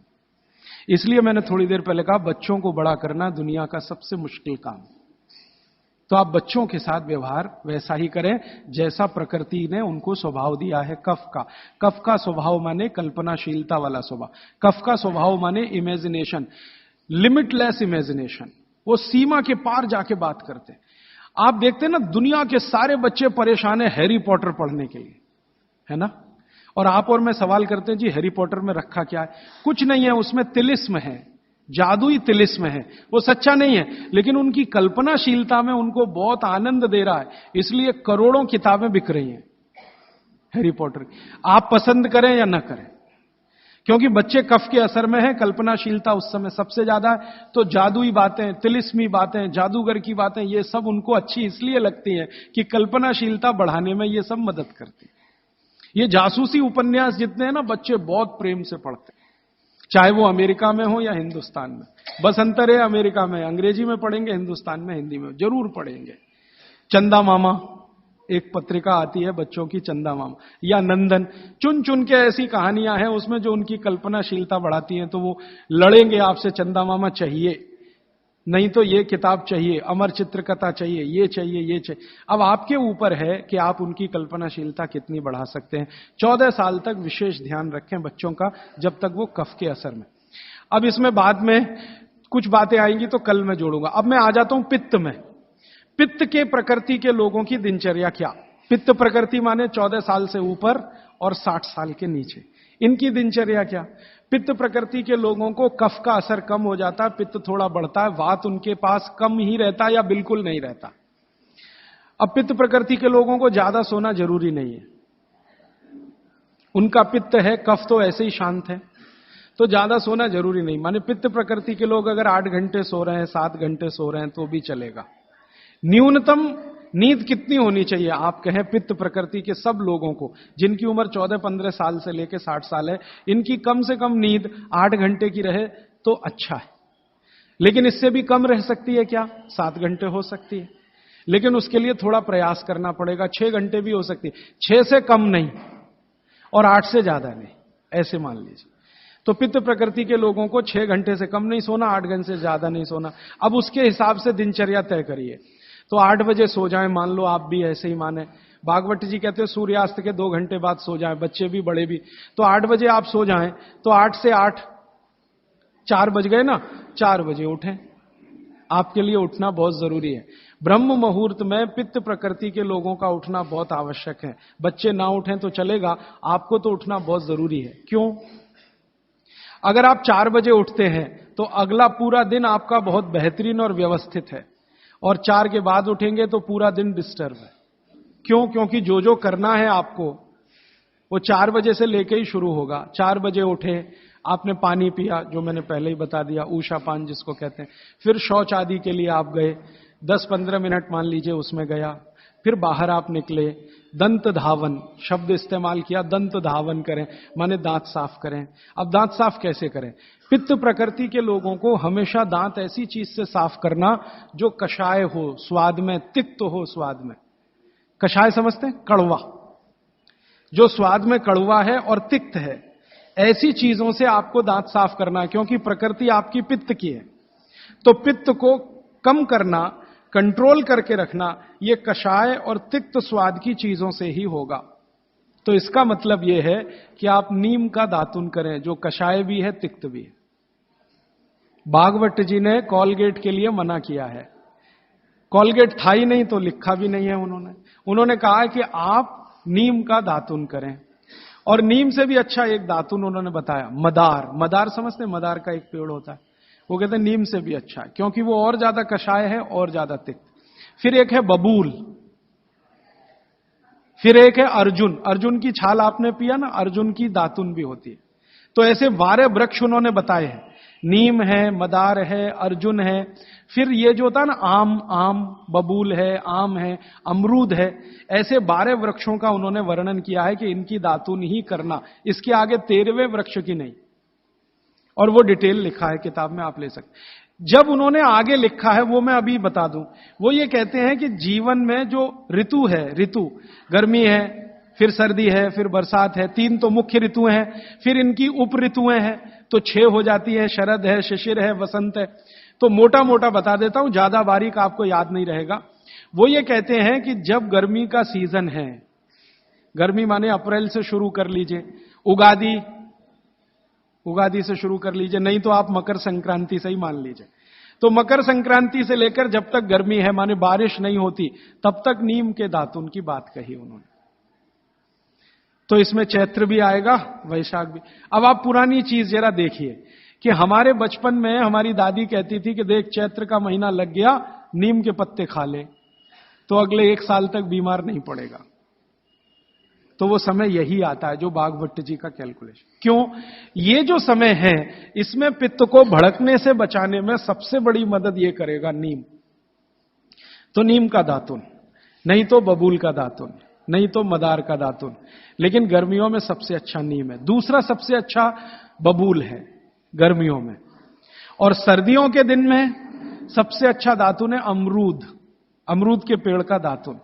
Speaker 3: इसलिए मैंने थोड़ी देर पहले कहा बच्चों को बड़ा करना दुनिया का सबसे मुश्किल काम। तो आप बच्चों के साथ व्यवहार वैसा ही करें जैसा प्रकृति ने उनको स्वभाव दिया है। कफ का स्वभाव माने कल्पनाशीलता वाला स्वभाव। कफ का स्वभाव माने इमेजिनेशन, लिमिटलेस इमेजिनेशन। वो सीमा के पार जाके बात करते हैं। आप देखते हैं ना, दुनिया के सारे बच्चे परेशान है हैरी पॉटर पढ़ने के लिए, है ना? और आप और मैं सवाल करते हैं जी हैरी पॉटर में रखा क्या है? कुछ नहीं है, उसमें तिलिस्म है, जादुई तिलिस्म है। वो सच्चा नहीं है, लेकिन उनकी कल्पनाशीलता में उनको बहुत आनंद दे रहा है, इसलिए करोड़ों किताबें बिक रही हैं हैरी पॉटर की। आप पसंद करें या ना करें, क्योंकि बच्चे कफ के असर में हैं, कल्पनाशीलता उस समय सबसे ज्यादा है। तो जादुई बातें, तिलिस्मी बातें, जादूगर की बातें, ये सब उनको अच्छी इसलिए लगती हैं कि कल्पनाशीलता बढ़ाने में ये सब मदद करती है। ये जासूसी उपन्यास जितने हैं ना, बच्चे बहुत प्रेम से पढ़ते हैं, चाहे वो अमेरिका में हो या हिंदुस्तान में। बस अंतर है, अमेरिका में अंग्रेजी में पढ़ेंगे, हिंदुस्तान में हिंदी में जरूर पढ़ेंगे। चंदा मामा एक पत्रिका आती है बच्चों की, चंदा मामा या नंदन, चुन चुन के ऐसी कहानियां हैं उसमें जो उनकी कल्पनाशीलता बढ़ाती हैं। तो वो लड़ेंगे आपसे, चंदा मामा चाहिए, नहीं तो ये किताब चाहिए, अमर चित्रकथा चाहिए, ये चाहिए, ये चाहिए। अब आपके ऊपर है कि आप उनकी कल्पनाशीलता कितनी बढ़ा सकते हैं। 14 साल तक विशेष ध्यान रखें बच्चों का, जब तक वो कफ के असर में। अब इसमें बाद में कुछ बातें आएंगी तो कल मैं जोड़ूंगा। अब मैं आ जाता हूं पित्त में। पित्त के प्रकृति के लोगों की दिनचर्या क्या? पित्त प्रकृति माने 14 साल से ऊपर और 60 साल के नीचे, इनकी दिनचर्या क्या? पित्त प्रकृति के लोगों को कफ का असर कम हो जाता है, पित्त थोड़ा बढ़ता है, वात उनके पास कम ही रहता है या बिल्कुल नहीं रहता। अब पित्त प्रकृति के लोगों को ज्यादा सोना जरूरी नहीं है, उनका पित्त है, कफ तो ऐसे ही शांत है, तो ज्यादा सोना जरूरी नहीं। माने पित्त प्रकृति के लोग अगर 8 घंटे सो रहे हैं, 7 घंटे सो रहे हैं तो भी चलेगा। न्यूनतम नींद कितनी होनी चाहिए? आप कहें पित्त प्रकृति के सब लोगों को, जिनकी उम्र 14-15 साल से लेकर 60 साल है, इनकी कम से कम नींद 8 घंटे की रहे तो अच्छा है। लेकिन इससे भी कम रह सकती है क्या? 7 घंटे हो सकती है, लेकिन उसके लिए थोड़ा प्रयास करना पड़ेगा। 6 घंटे भी हो सकती है, 6 से कम नहीं और 8 से ज्यादा नहीं, ऐसे मान लीजिए। तो पित्त प्रकृति के लोगों को 6 घंटे से कम नहीं सोना, 8 घंटे से ज्यादा नहीं सोना। अब उसके हिसाब से दिनचर्या तय करिए। तो 8 बजे सो जाएं, मान लो आप भी ऐसे ही माने। भागवत जी कहते हैं सूर्यास्त के 2 घंटे बाद सो जाएं, बच्चे भी बड़े भी। तो 8 बजे आप सो जाएं, तो 8 से 8 4 बज गए ना, 4 बजे उठें। आपके लिए उठना बहुत जरूरी है। ब्रह्म मुहूर्त में पित्त प्रकृति के लोगों का उठना बहुत आवश्यक है। बच्चे ना उठें तो चलेगा, आपको तो उठना बहुत जरूरी है। क्यों? अगर आप 4 बजे उठते हैं तो अगला पूरा दिन आपका बहुत बेहतरीन और व्यवस्थित है, और 4 के बाद उठेंगे तो पूरा दिन डिस्टर्ब है। क्यों? क्योंकि जो जो करना है आपको वो 4 बजे से लेके ही शुरू होगा। 4 बजे उठे, आपने पानी पिया, जो मैंने पहले ही बता दिया, ऊषा पान जिसको कहते हैं। फिर शौच आदि के लिए आप गए, 10-15 मिनट मान लीजिए उसमें गया। फिर बाहर आप निकले, दंत धावन शब्द इस्तेमाल किया, दंत धावन करें माने दांत साफ करें। अब दांत साफ कैसे करें? पित्त प्रकृति के लोगों को हमेशा दांत ऐसी चीज से साफ करना जो कषाय हो स्वाद में, तिक्त हो स्वाद में। कषाय समझते हैं? कड़वा, जो स्वाद में कड़वा है और तिक्त है, ऐसी चीजों से आपको दांत साफ करना है, क्योंकि प्रकृति आपकी पित्त की है। तो पित्त को कम करना, कंट्रोल करके रखना, यह कषाय और तिक्त स्वाद की चीजों से ही होगा। तो इसका मतलब यह है कि आप नीम का दातुन करें, जो कषाय भी है, तिक्त भी है। भागवत जी ने कॉलगेट के लिए मना किया है। कॉलगेट था ही नहीं तो लिखा भी नहीं है उन्होंने कहा कि आप नीम का दातुन करें। और नीम से भी अच्छा एक दातुन उन्होंने बताया, मदार समझते हैं? मदार का एक पेड़ होता है, वो कहते हैं नीम से भी अच्छा है, क्योंकि वो और ज्यादा कषाय है और ज्यादा तिक्त। फिर एक है बबूल, फिर एक है अर्जुन की छाल आपने पिया ना, अर्जुन की दातुन भी होती है। तो ऐसे 12 वृक्ष उन्होंने बताए हैं, नीम है, मदार है, अर्जुन है। फिर ये जो होता है ना आम, बबूल है, आम है, अमरूद है, ऐसे 12 वृक्षों का उन्होंने वर्णन किया है कि इनकी दातुन ही करना, इसके आगे 13वें वृक्ष की नहीं। और वो डिटेल लिखा है किताब में, आप ले सकते। जब उन्होंने आगे लिखा है वो मैं अभी बता दूं। वो ये कहते हैं कि जीवन में जो ऋतु है, ऋतु गर्मी है, फिर सर्दी है, फिर बरसात है, 3 तो मुख्य ऋतुएं हैं, फिर इनकी उप ऋतुएं हैं, तो 6 हो जाती है, शरद है, शिशिर है, वसंत है। तो मोटा मोटा बता देता हूं, ज्यादा बारीक आपको याद नहीं रहेगा। वो ये कहते हैं कि जब गर्मी का सीजन है, गर्मी माने अप्रैल से शुरू कर लीजिए, उगादी से शुरू कर लीजिए, नहीं तो आप मकर संक्रांति से ही मान लीजिए। तो मकर संक्रांति से लेकर जब तक गर्मी है, माने बारिश नहीं होती, तब तक नीम के दातुन की बात कही उन्होंने। तो इसमें चैत्र भी आएगा, वैशाख भी। अब आप पुरानी चीज जरा देखिए कि हमारे बचपन में हमारी दादी कहती थी कि देख चैत्र का महीना लग गया, नीम के पत्ते खा ले तो अगले 1 साल तक बीमार नहीं पड़ेगा। तो वो समय यही आता है जो बागभट्ट जी का कैलकुलेशन। क्यों? ये जो समय है इसमें पित्त को भड़कने से बचाने में सबसे बड़ी मदद ये करेगा नीम। तो नीम का दातुन, नहीं तो बबूल का दातुन, नहीं तो मदार का दातुन, लेकिन गर्मियों में सबसे अच्छा नीम है। दूसरा सबसे अच्छा बबूल है गर्मियों में, और सर्दियों के दिन में सबसे अच्छा दातुन है अमरूद। अमरूद के पेड़ का दातुन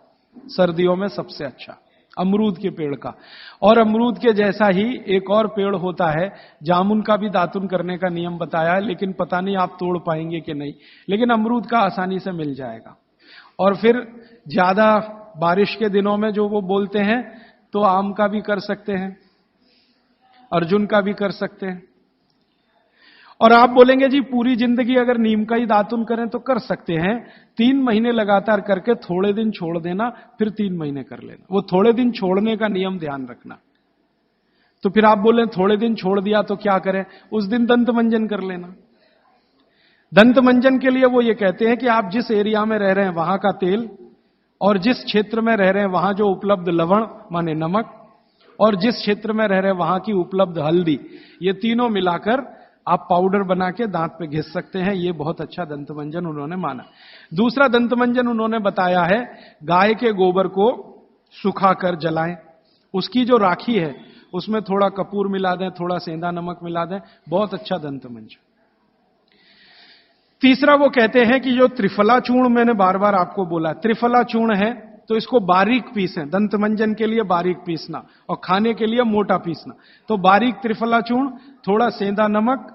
Speaker 3: सर्दियों में सबसे अच्छा, अमरूद के पेड़ का। और अमरूद के जैसा ही एक और पेड़ होता है, जामुन का भी दातुन करने का नियम बताया है, लेकिन पता नहीं आप तोड़ पाएंगे कि नहीं, लेकिन अमरूद का आसानी से मिल जाएगा। और फिर ज्यादा बारिश के दिनों में जो वो बोलते हैं, तो आम का भी कर सकते हैं, अर्जुन का भी कर सकते हैं। और आप बोलेंगे जी पूरी जिंदगी अगर नीम का ही दातुन करें तो कर सकते हैं, 3 महीने लगातार करके थोड़े दिन छोड़ देना, फिर 3 महीने कर लेना। वो थोड़े दिन छोड़ने का नियम ध्यान रखना। तो फिर आप बोले थोड़े दिन छोड़ दिया तो क्या करें? उस दिन दंत मंजन कर लेना। दंत मंजन के लिए वो ये कहते हैं कि आप जिस एरिया में रह रहे हैं वहां का तेल, और जिस क्षेत्र में रह रहे हैं वहां जो उपलब्ध लवण माने नमक, और जिस क्षेत्र में रह रहे हैं वहां की उपलब्ध हल्दी, ये तीनों मिलाकर आप पाउडर बना के दांत पे घिस सकते हैं। ये बहुत अच्छा दंतमंजन उन्होंने माना। दूसरा दंतमंजन उन्होंने बताया है गाय के गोबर को सुखाकर जलाएं, उसकी जो राखी है उसमें थोड़ा कपूर मिला दें, थोड़ा सेंधा नमक मिला दें, बहुत अच्छा दंतमंजन। तीसरा वो कहते हैं कि जो त्रिफला चूर्ण मैंने बार बार आपको बोला, त्रिफला चूर्ण है तो इसको बारीक पीसें, दंतमंजन के लिए बारीक पीसना और खाने के लिए मोटा पीसना। तो बारीक त्रिफला चूर्ण, थोड़ा सेंधा नमक,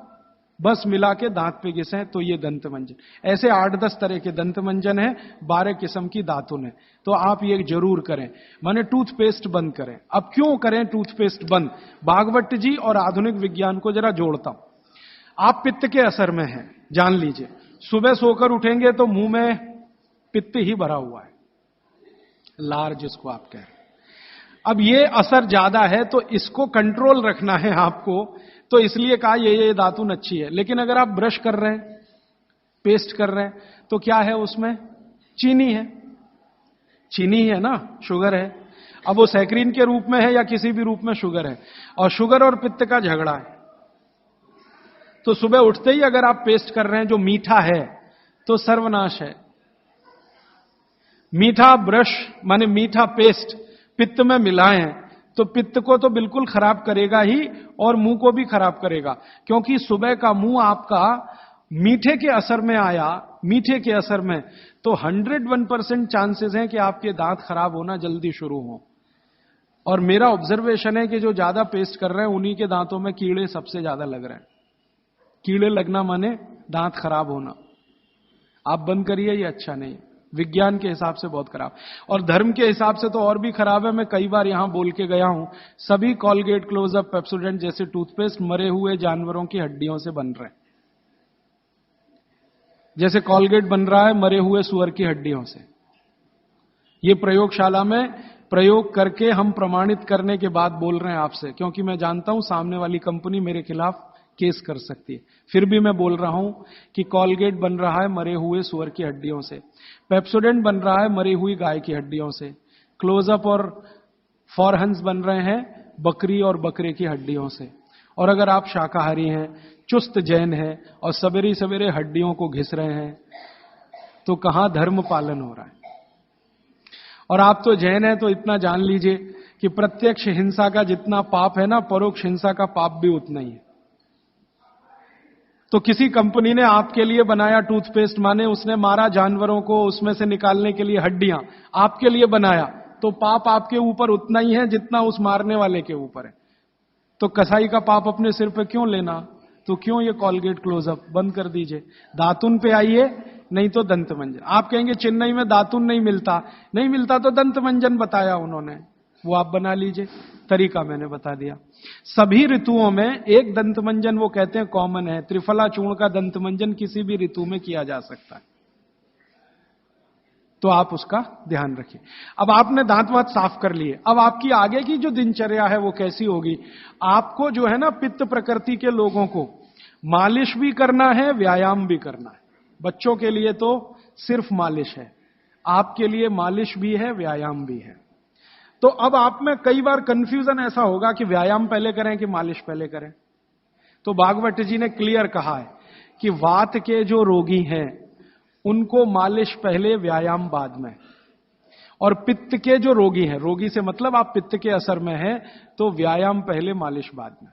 Speaker 3: बस मिला के दांत पे घिसें, तो ये दंतमंजन। ऐसे 8-10 तरह के दंतमंजन है, 12 किस्म की दातुन है। तो आप ये जरूर करें। माने टूथपेस्ट बंद करें। अब क्यों करें टूथपेस्ट बंद? बागवट जी और आधुनिक विज्ञान को जरा जोड़ता हूं। आप पित्त के असर में हैं, जान लीजिए। सुबह सोकर उठेंगे तो मुंह में पित्त ही भरा हुआ है, लार जिसको आप कह रहे हैं। अब ये असर ज्यादा है तो इसको कंट्रोल रखना है आपको, तो इसलिए कहा ये दातुन अच्छी है। लेकिन अगर आप ब्रश कर रहे हैं, पेस्ट कर रहे हैं, तो क्या है उसमें? चीनी है, चीनी है ना, शुगर है। अब वो सैकरीन के रूप में है या किसी भी रूप में शुगर है, और शुगर और पित्त का झगड़ा है। तो सुबह उठते ही अगर आप पेस्ट कर रहे हैं जो मीठा है, तो सर्वनाश है। मीठा ब्रश माने मीठा पेस्ट पित्त में मिलाएं तो पित्त को तो बिल्कुल खराब करेगा ही, और मुंह को भी खराब करेगा। क्योंकि सुबह का मुंह आपका मीठे के असर में आया, मीठे के असर में, तो 101% चांसेस हैं कि आपके दांत खराब होना जल्दी शुरू हो। और मेरा ऑब्जर्वेशन है कि जो ज्यादा पेस्ट कर रहे हैं उन्हीं के दांतों में कीड़े सबसे ज्यादा लग रहे हैं। कीड़े लगना माने दांत खराब होना। आप बंद करिए, ये अच्छा नहीं। विज्ञान के हिसाब से बहुत खराब, और धर्म के हिसाब से तो और भी खराब है। मैं कई बार यहां बोल के गया हूं, सभी कॉलगेट, क्लोजअप, पेप्सोडेंट जैसे टूथपेस्ट मरे हुए जानवरों की हड्डियों से बन रहे हैं। जैसे कॉलगेट बन रहा है मरे हुए सुअर की हड्डियों से। ये प्रयोगशाला में प्रयोग करके हम प्रमाणित करने के बाद बोल रहे हैं आपसे, क्योंकि मैं जानता हूं सामने वाली कंपनी मेरे खिलाफ केस कर सकती है। फिर भी मैं बोल रहा हूं कि कॉलगेट बन रहा है मरे हुए सुअर की हड्डियों से, पेप्सोडेंट बन रहा है मरी हुई गाय की हड्डियों से, क्लोजअप और फॉरहंस बन रहे हैं बकरी और बकरे की हड्डियों से। और अगर आप शाकाहारी हैं, चुस्त जैन हैं और सवेरे सवेरे हड्डियों को घिस रहे हैं, तो कहां धर्म पालन हो रहा है? और आप तो जैन हैं तो इतना जान लीजिए कि प्रत्यक्ष हिंसा का जितना पाप है ना, परोक्ष हिंसा का पाप भी उतना ही है। तो किसी कंपनी ने आपके लिए बनाया टूथपेस्ट, माने उसने मारा जानवरों को, उसमें से निकालने के लिए हड्डियां आपके लिए बनाया, तो पाप आपके ऊपर उतना ही है जितना उस मारने वाले के ऊपर है। तो कसाई का पाप अपने सिर पे क्यों लेना? तो क्यों ये कॉलगेट क्लोजअप बंद कर दीजिए, दातुन पे आइए, नहीं तो दंत मंजन। आप कहेंगे चेन्नई में दातुन नहीं मिलता, नहीं मिलता तो दंत मंजन बताया उन्होंने, वो आप बना लीजिए, तरीका मैंने बता दिया। सभी ऋतुओं में एक दंत मंजन वो कहते हैं कॉमन है, त्रिफला चूर्ण का दंत मंजन किसी भी ऋतु में किया जा सकता है, तो आप उसका ध्यान रखिए। अब आपने दांत वात साफ कर लिए, अब आपकी आगे की जो दिनचर्या है वो कैसी होगी? आपको जो है ना, पित्त प्रकृति के लोगों को मालिश भी करना है, व्यायाम भी करना है। बच्चों के लिए तो सिर्फ मालिश है, आपके लिए मालिश भी है, व्यायाम भी है। तो अब आप में कई बार कंफ्यूजन ऐसा होगा कि व्यायाम पहले करें कि मालिश पहले करें। तो भागवत जी ने क्लियर कहा है कि वात के जो रोगी हैं उनको मालिश पहले, व्यायाम बाद में। और पित्त के जो रोगी हैं, रोगी से मतलब आप पित्त के असर में हैं, तो व्यायाम पहले, मालिश बाद में।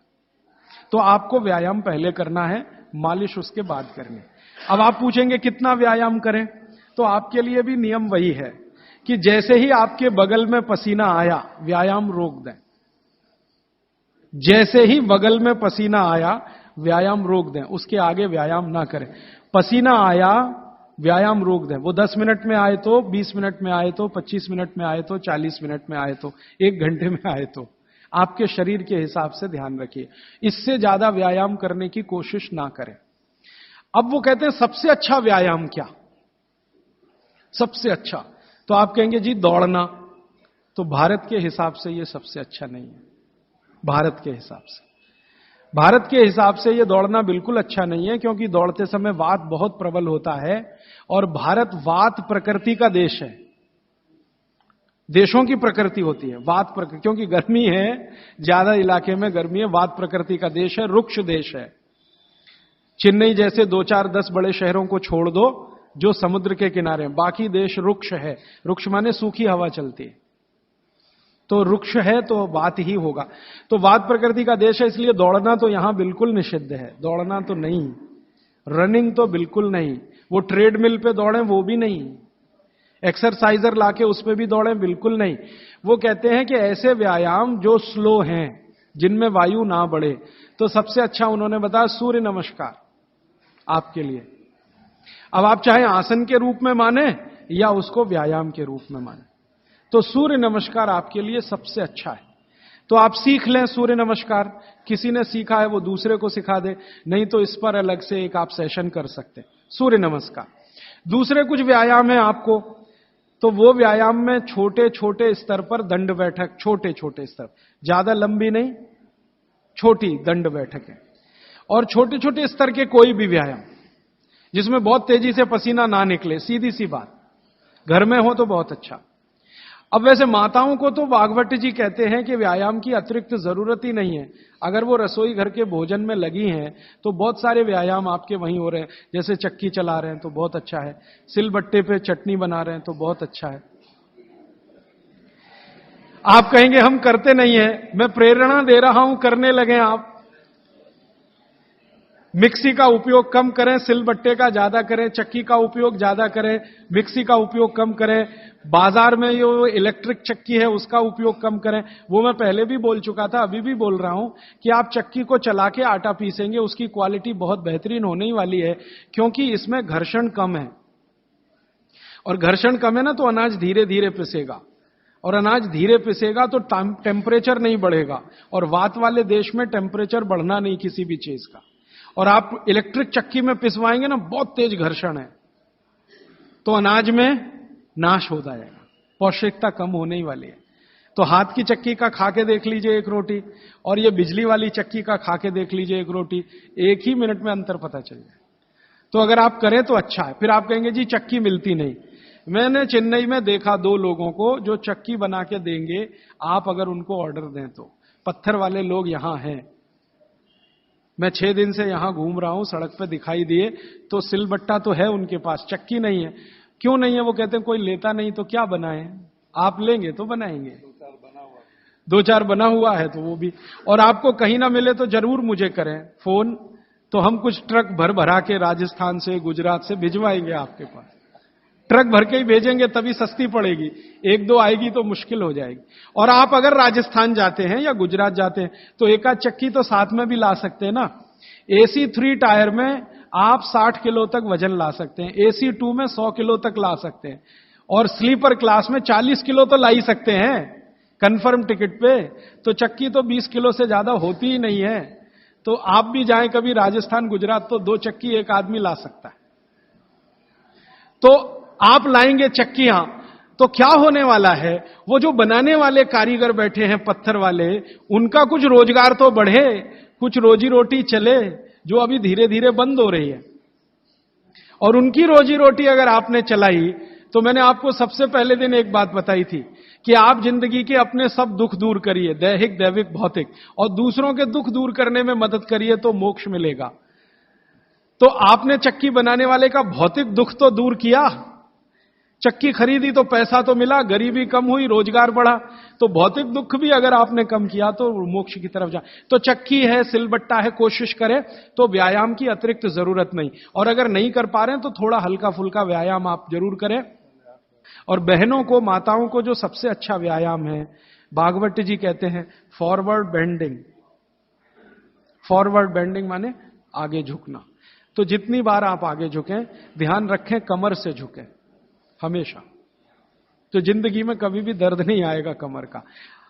Speaker 3: तो आपको व्यायाम पहले करना है, मालिश उसके बाद करनी। अब आप पूछेंगे कितना व्यायाम करें? तो आपके लिए भी नियम वही है कि जैसे ही आपके बगल में पसीना आया, व्यायाम रोक दें। जैसे ही बगल में पसीना आया, व्यायाम रोक दें, उसके आगे व्यायाम ना करें। पसीना आया, व्यायाम रोक दें। वो 10 मिनट में आए तो, 20 मिनट में आए तो, 25 मिनट में आए तो, 40 मिनट में आए तो, 1 घंटे में आए तो, आपके शरीर के हिसाब से ध्यान रखिए। इससे ज्यादा व्यायाम करने की कोशिश ना करें। अब वो कहते हैं सबसे अच्छा व्यायाम क्या? सबसे अच्छा, तो आप कहेंगे जी दौड़ना। तो भारत के हिसाब से ये सबसे अच्छा नहीं है। भारत के हिसाब से, भारत के हिसाब से ये दौड़ना बिल्कुल अच्छा नहीं है, क्योंकि दौड़ते समय वात बहुत प्रबल होता है और भारत वात प्रकृति का देश है। देशों की प्रकृति होती है वात प्रकृति, क्योंकि गर्मी है, ज्यादा इलाके में गर्मी है, वात प्रकृति का देश है, रुक्ष देश है। चेन्नई जैसे 2-4-10 बड़े शहरों को छोड़ दो जो समुद्र के किनारे हैं, बाकी देश रुक्ष है। रुक्ष माने सूखी हवा चलती है, तो रुक्ष है तो वात ही होगा। तो वात प्रकृति का देश है, इसलिए दौड़ना तो यहां बिल्कुल निषिद्ध है। दौड़ना तो नहीं, रनिंग तो बिल्कुल नहीं, वो ट्रेडमिल पे दौड़ें वो भी नहीं, एक्सरसाइजर लाके उस पे भी दौड़ें बिल्कुल नहीं। वो कहते हैं कि ऐसे व्यायाम जो स्लो हैं, जिनमें वायु ना बढ़े, तो सबसे अच्छा उन्होंने बताया सूर्य नमस्कार आपके लिए। अब आप चाहे आसन के रूप में माने या उसको व्यायाम के रूप में माने, तो सूर्य नमस्कार आपके लिए सबसे अच्छा है। तो आप सीख लें सूर्य नमस्कार, किसी ने सीखा है वो दूसरे को सिखा दे, नहीं तो इस पर अलग से एक आप सेशन कर सकते हैं, सूर्य नमस्कार। दूसरे कुछ व्यायाम है आपको, तो वो व्यायाम में छोटे छोटे स्तर पर दंड बैठक, छोटे छोटे स्तर, ज्यादा लंबी नहीं, छोटी दंड बैठक है। और छोटे छोटे स्तर के कोई भी व्यायाम जिसमें बहुत तेजी से पसीना ना निकले, सीधी सी बात, घर में हो तो बहुत अच्छा। अब वैसे माताओं को तो भागवत जी कहते हैं कि व्यायाम की अतिरिक्त जरूरत ही नहीं है। अगर वो रसोई घर के भोजन में लगी हैं तो बहुत सारे व्यायाम आपके वहीं हो रहे हैं। जैसे चक्की चला रहे हैं तो बहुत अच्छा है, सिलबट्टे पे चटनी बना रहे हैं तो बहुत अच्छा है। आप कहेंगे हम करते नहीं है, मैं प्रेरणा दे रहा हूं, करने लगे आप। मिक्सी का उपयोग कम करें, सिलबट्टे का ज्यादा करें, चक्की का उपयोग ज्यादा करें, मिक्सी का उपयोग कम करें, बाजार में जो इलेक्ट्रिक चक्की है उसका उपयोग कम करें। वो मैं पहले भी बोल चुका था, अभी भी बोल रहा हूं कि आप चक्की को चला के आटा पीसेंगे, उसकी क्वालिटी बहुत बेहतरीन होने वाली है, क्योंकि इसमें घर्षण कम है। और घर्षण कम है ना, तो अनाज धीरे धीरे पिसेगा, और अनाज धीरे पिसेगा तो टेम्परेचर नहीं बढ़ेगा। और वात वाले देश में टेम्परेचर बढ़ना नहीं किसी भी चीज का। और आप इलेक्ट्रिक चक्की में पिसवाएंगे ना, बहुत तेज घर्षण है, तो अनाज में नाश हो जाएगा, पौष्टिकता कम होने ही वाली है। तो हाथ की चक्की का खा के देख लीजिए एक रोटी, और ये बिजली वाली चक्की का खा के देख लीजिए एक रोटी, एक ही मिनट में अंतर पता चल जाए। तो अगर आप करें तो अच्छा है। फिर आप कहेंगे जी चक्की मिलती नहीं। मैंने चेन्नई में देखा 2 लोगों को जो चक्की बना के देंगे, आप अगर उनको ऑर्डर दें तो। पत्थर वाले लोग यहां हैं, मैं 6 दिन से यहां घूम रहा हूं, सड़क पे दिखाई दिए, तो सिलबट्टा तो है उनके पास, चक्की नहीं है। क्यों नहीं है? वो कहते हैं कोई लेता नहीं तो क्या बनाए, आप लेंगे तो बनाएंगे। 2-4 बना हुआ है तो वो भी। और आपको कहीं ना मिले तो जरूर मुझे करें फोन, तो हम कुछ ट्रक भर भरा के राजस्थान से, गुजरात से भिजवाएंगे आपके पास। ट्रक भर के ही भेजेंगे तभी सस्ती पड़ेगी, एक दो आएगी तो मुश्किल हो जाएगी। और आप अगर राजस्थान जाते हैं या गुजरात जाते हैं तो एक आध चक्की तो साथ में भी ला सकते हैं ना। AC 3 टायर में आप 60 किलो तक वजन ला सकते हैं, AC 2 में 100 किलो तक ला सकते हैं, और स्लीपर क्लास में 40 किलो तो ला ही सकते हैं कंफर्म टिकट पे। तो चक्की तो 20 किलो से ज्यादा होती ही नहीं है। तो आप भी जाएं कभी राजस्थान गुजरात तो 2 चक्की एक आदमी ला सकता है। तो आप लाएंगे चक्कियां तो क्या होने वाला है, वो जो बनाने वाले कारीगर बैठे हैं पत्थर वाले, उनका कुछ रोजगार तो बढ़े, कुछ रोजी रोटी चले, जो अभी धीरे धीरे बंद हो रही है। और उनकी रोजी रोटी अगर आपने चलाई, तो मैंने आपको सबसे पहले दिन एक बात बताई थी कि आप जिंदगी के अपने सब दुख दूर करिए, दैहिक दैविक भौतिक, और दूसरों के दुख दूर करने में मदद करिए तो मोक्ष मिलेगा। तो आपने चक्की बनाने वाले का भौतिक दुख तो दूर किया, चक्की खरीदी तो पैसा तो मिला, गरीबी कम हुई, रोजगार बढ़ा, तो भौतिक दुख भी अगर आपने कम किया तो मोक्ष की तरफ जा। तो चक्की है, सिलबट्टा है, कोशिश करें तो व्यायाम की अतिरिक्त जरूरत नहीं। और अगर नहीं कर पा रहे हैं तो थोड़ा हल्का फुल्का व्यायाम आप जरूर करें। और बहनों को, माताओं को जो सबसे अच्छा व्यायाम है, भागवत जी कहते हैं फॉरवर्ड बेंडिंग। फॉरवर्ड बेंडिंग माने आगे झुकना। तो जितनी बार आप आगे झुकें, ध्यान रखें कमर से झुकें हमेशा, तो जिंदगी में कभी भी दर्द नहीं आएगा कमर का।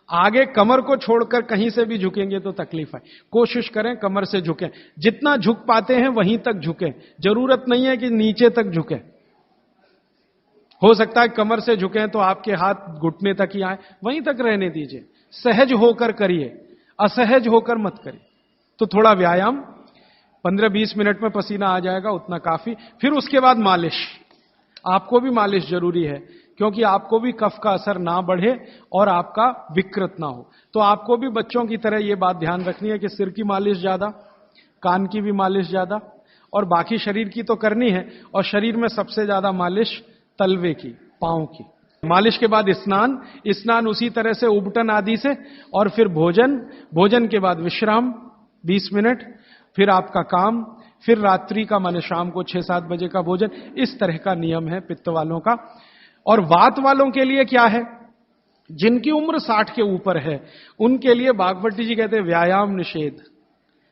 Speaker 3: आगे कमर को छोड़कर कहीं से भी झुकेंगे तो तकलीफ है। कोशिश करें कमर से झुकें, जितना झुक पाते हैं वहीं तक झुकें, जरूरत नहीं है कि नीचे तक झुकें। हो सकता है कमर से झुकें तो आपके हाथ घुटने तक ही आए, वहीं तक रहने दीजिए, सहज होकर करिए, असहज होकर मत करिए। तो थोड़ा व्यायाम 15-20 मिनट में पसीना आ जाएगा, उतना काफी। फिर उसके बाद मालिश, आपको भी मालिश जरूरी है, क्योंकि आपको भी कफ का असर ना बढ़े और आपका विकृत ना हो। तो आपको भी बच्चों की तरह यह बात ध्यान रखनी है कि सिर की मालिश ज्यादा, कान की भी मालिश ज्यादा, और बाकी शरीर की तो करनी है। और शरीर में सबसे ज्यादा मालिश तलवे की, पांव की। मालिश के बाद स्नान, स्नान उसी तरह से उबटन आदि से, और फिर भोजन, भोजन के बाद विश्राम 20 मिनट, फिर आपका काम, फिर रात्रि का माने शाम को 6-7 बजे का भोजन। इस तरह का नियम है पित्त वालों का। और वात वालों के लिए क्या है, जिनकी उम्र 60 के ऊपर है, उनके लिए भागवत जी कहते हैं व्यायाम निषेध।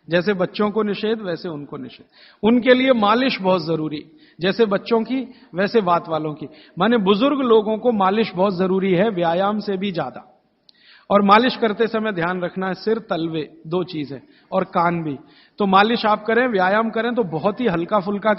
Speaker 3: जैसे बच्चों को निषेध वैसे उनको निषेध। उनके लिए मालिश बहुत जरूरी, जैसे बच्चों की वैसे वात वालों की। माने बुजुर्ग लोगों को मालिश बहुत जरूरी है, व्यायाम से भी ज्यादा। और मालिश करते समय ध्यान रखना है सिर, तलवे, 2 चीज है, और कान भी। तो मालिश आप करें, व्यायाम करें तो बहुत ही हल्का फुल्का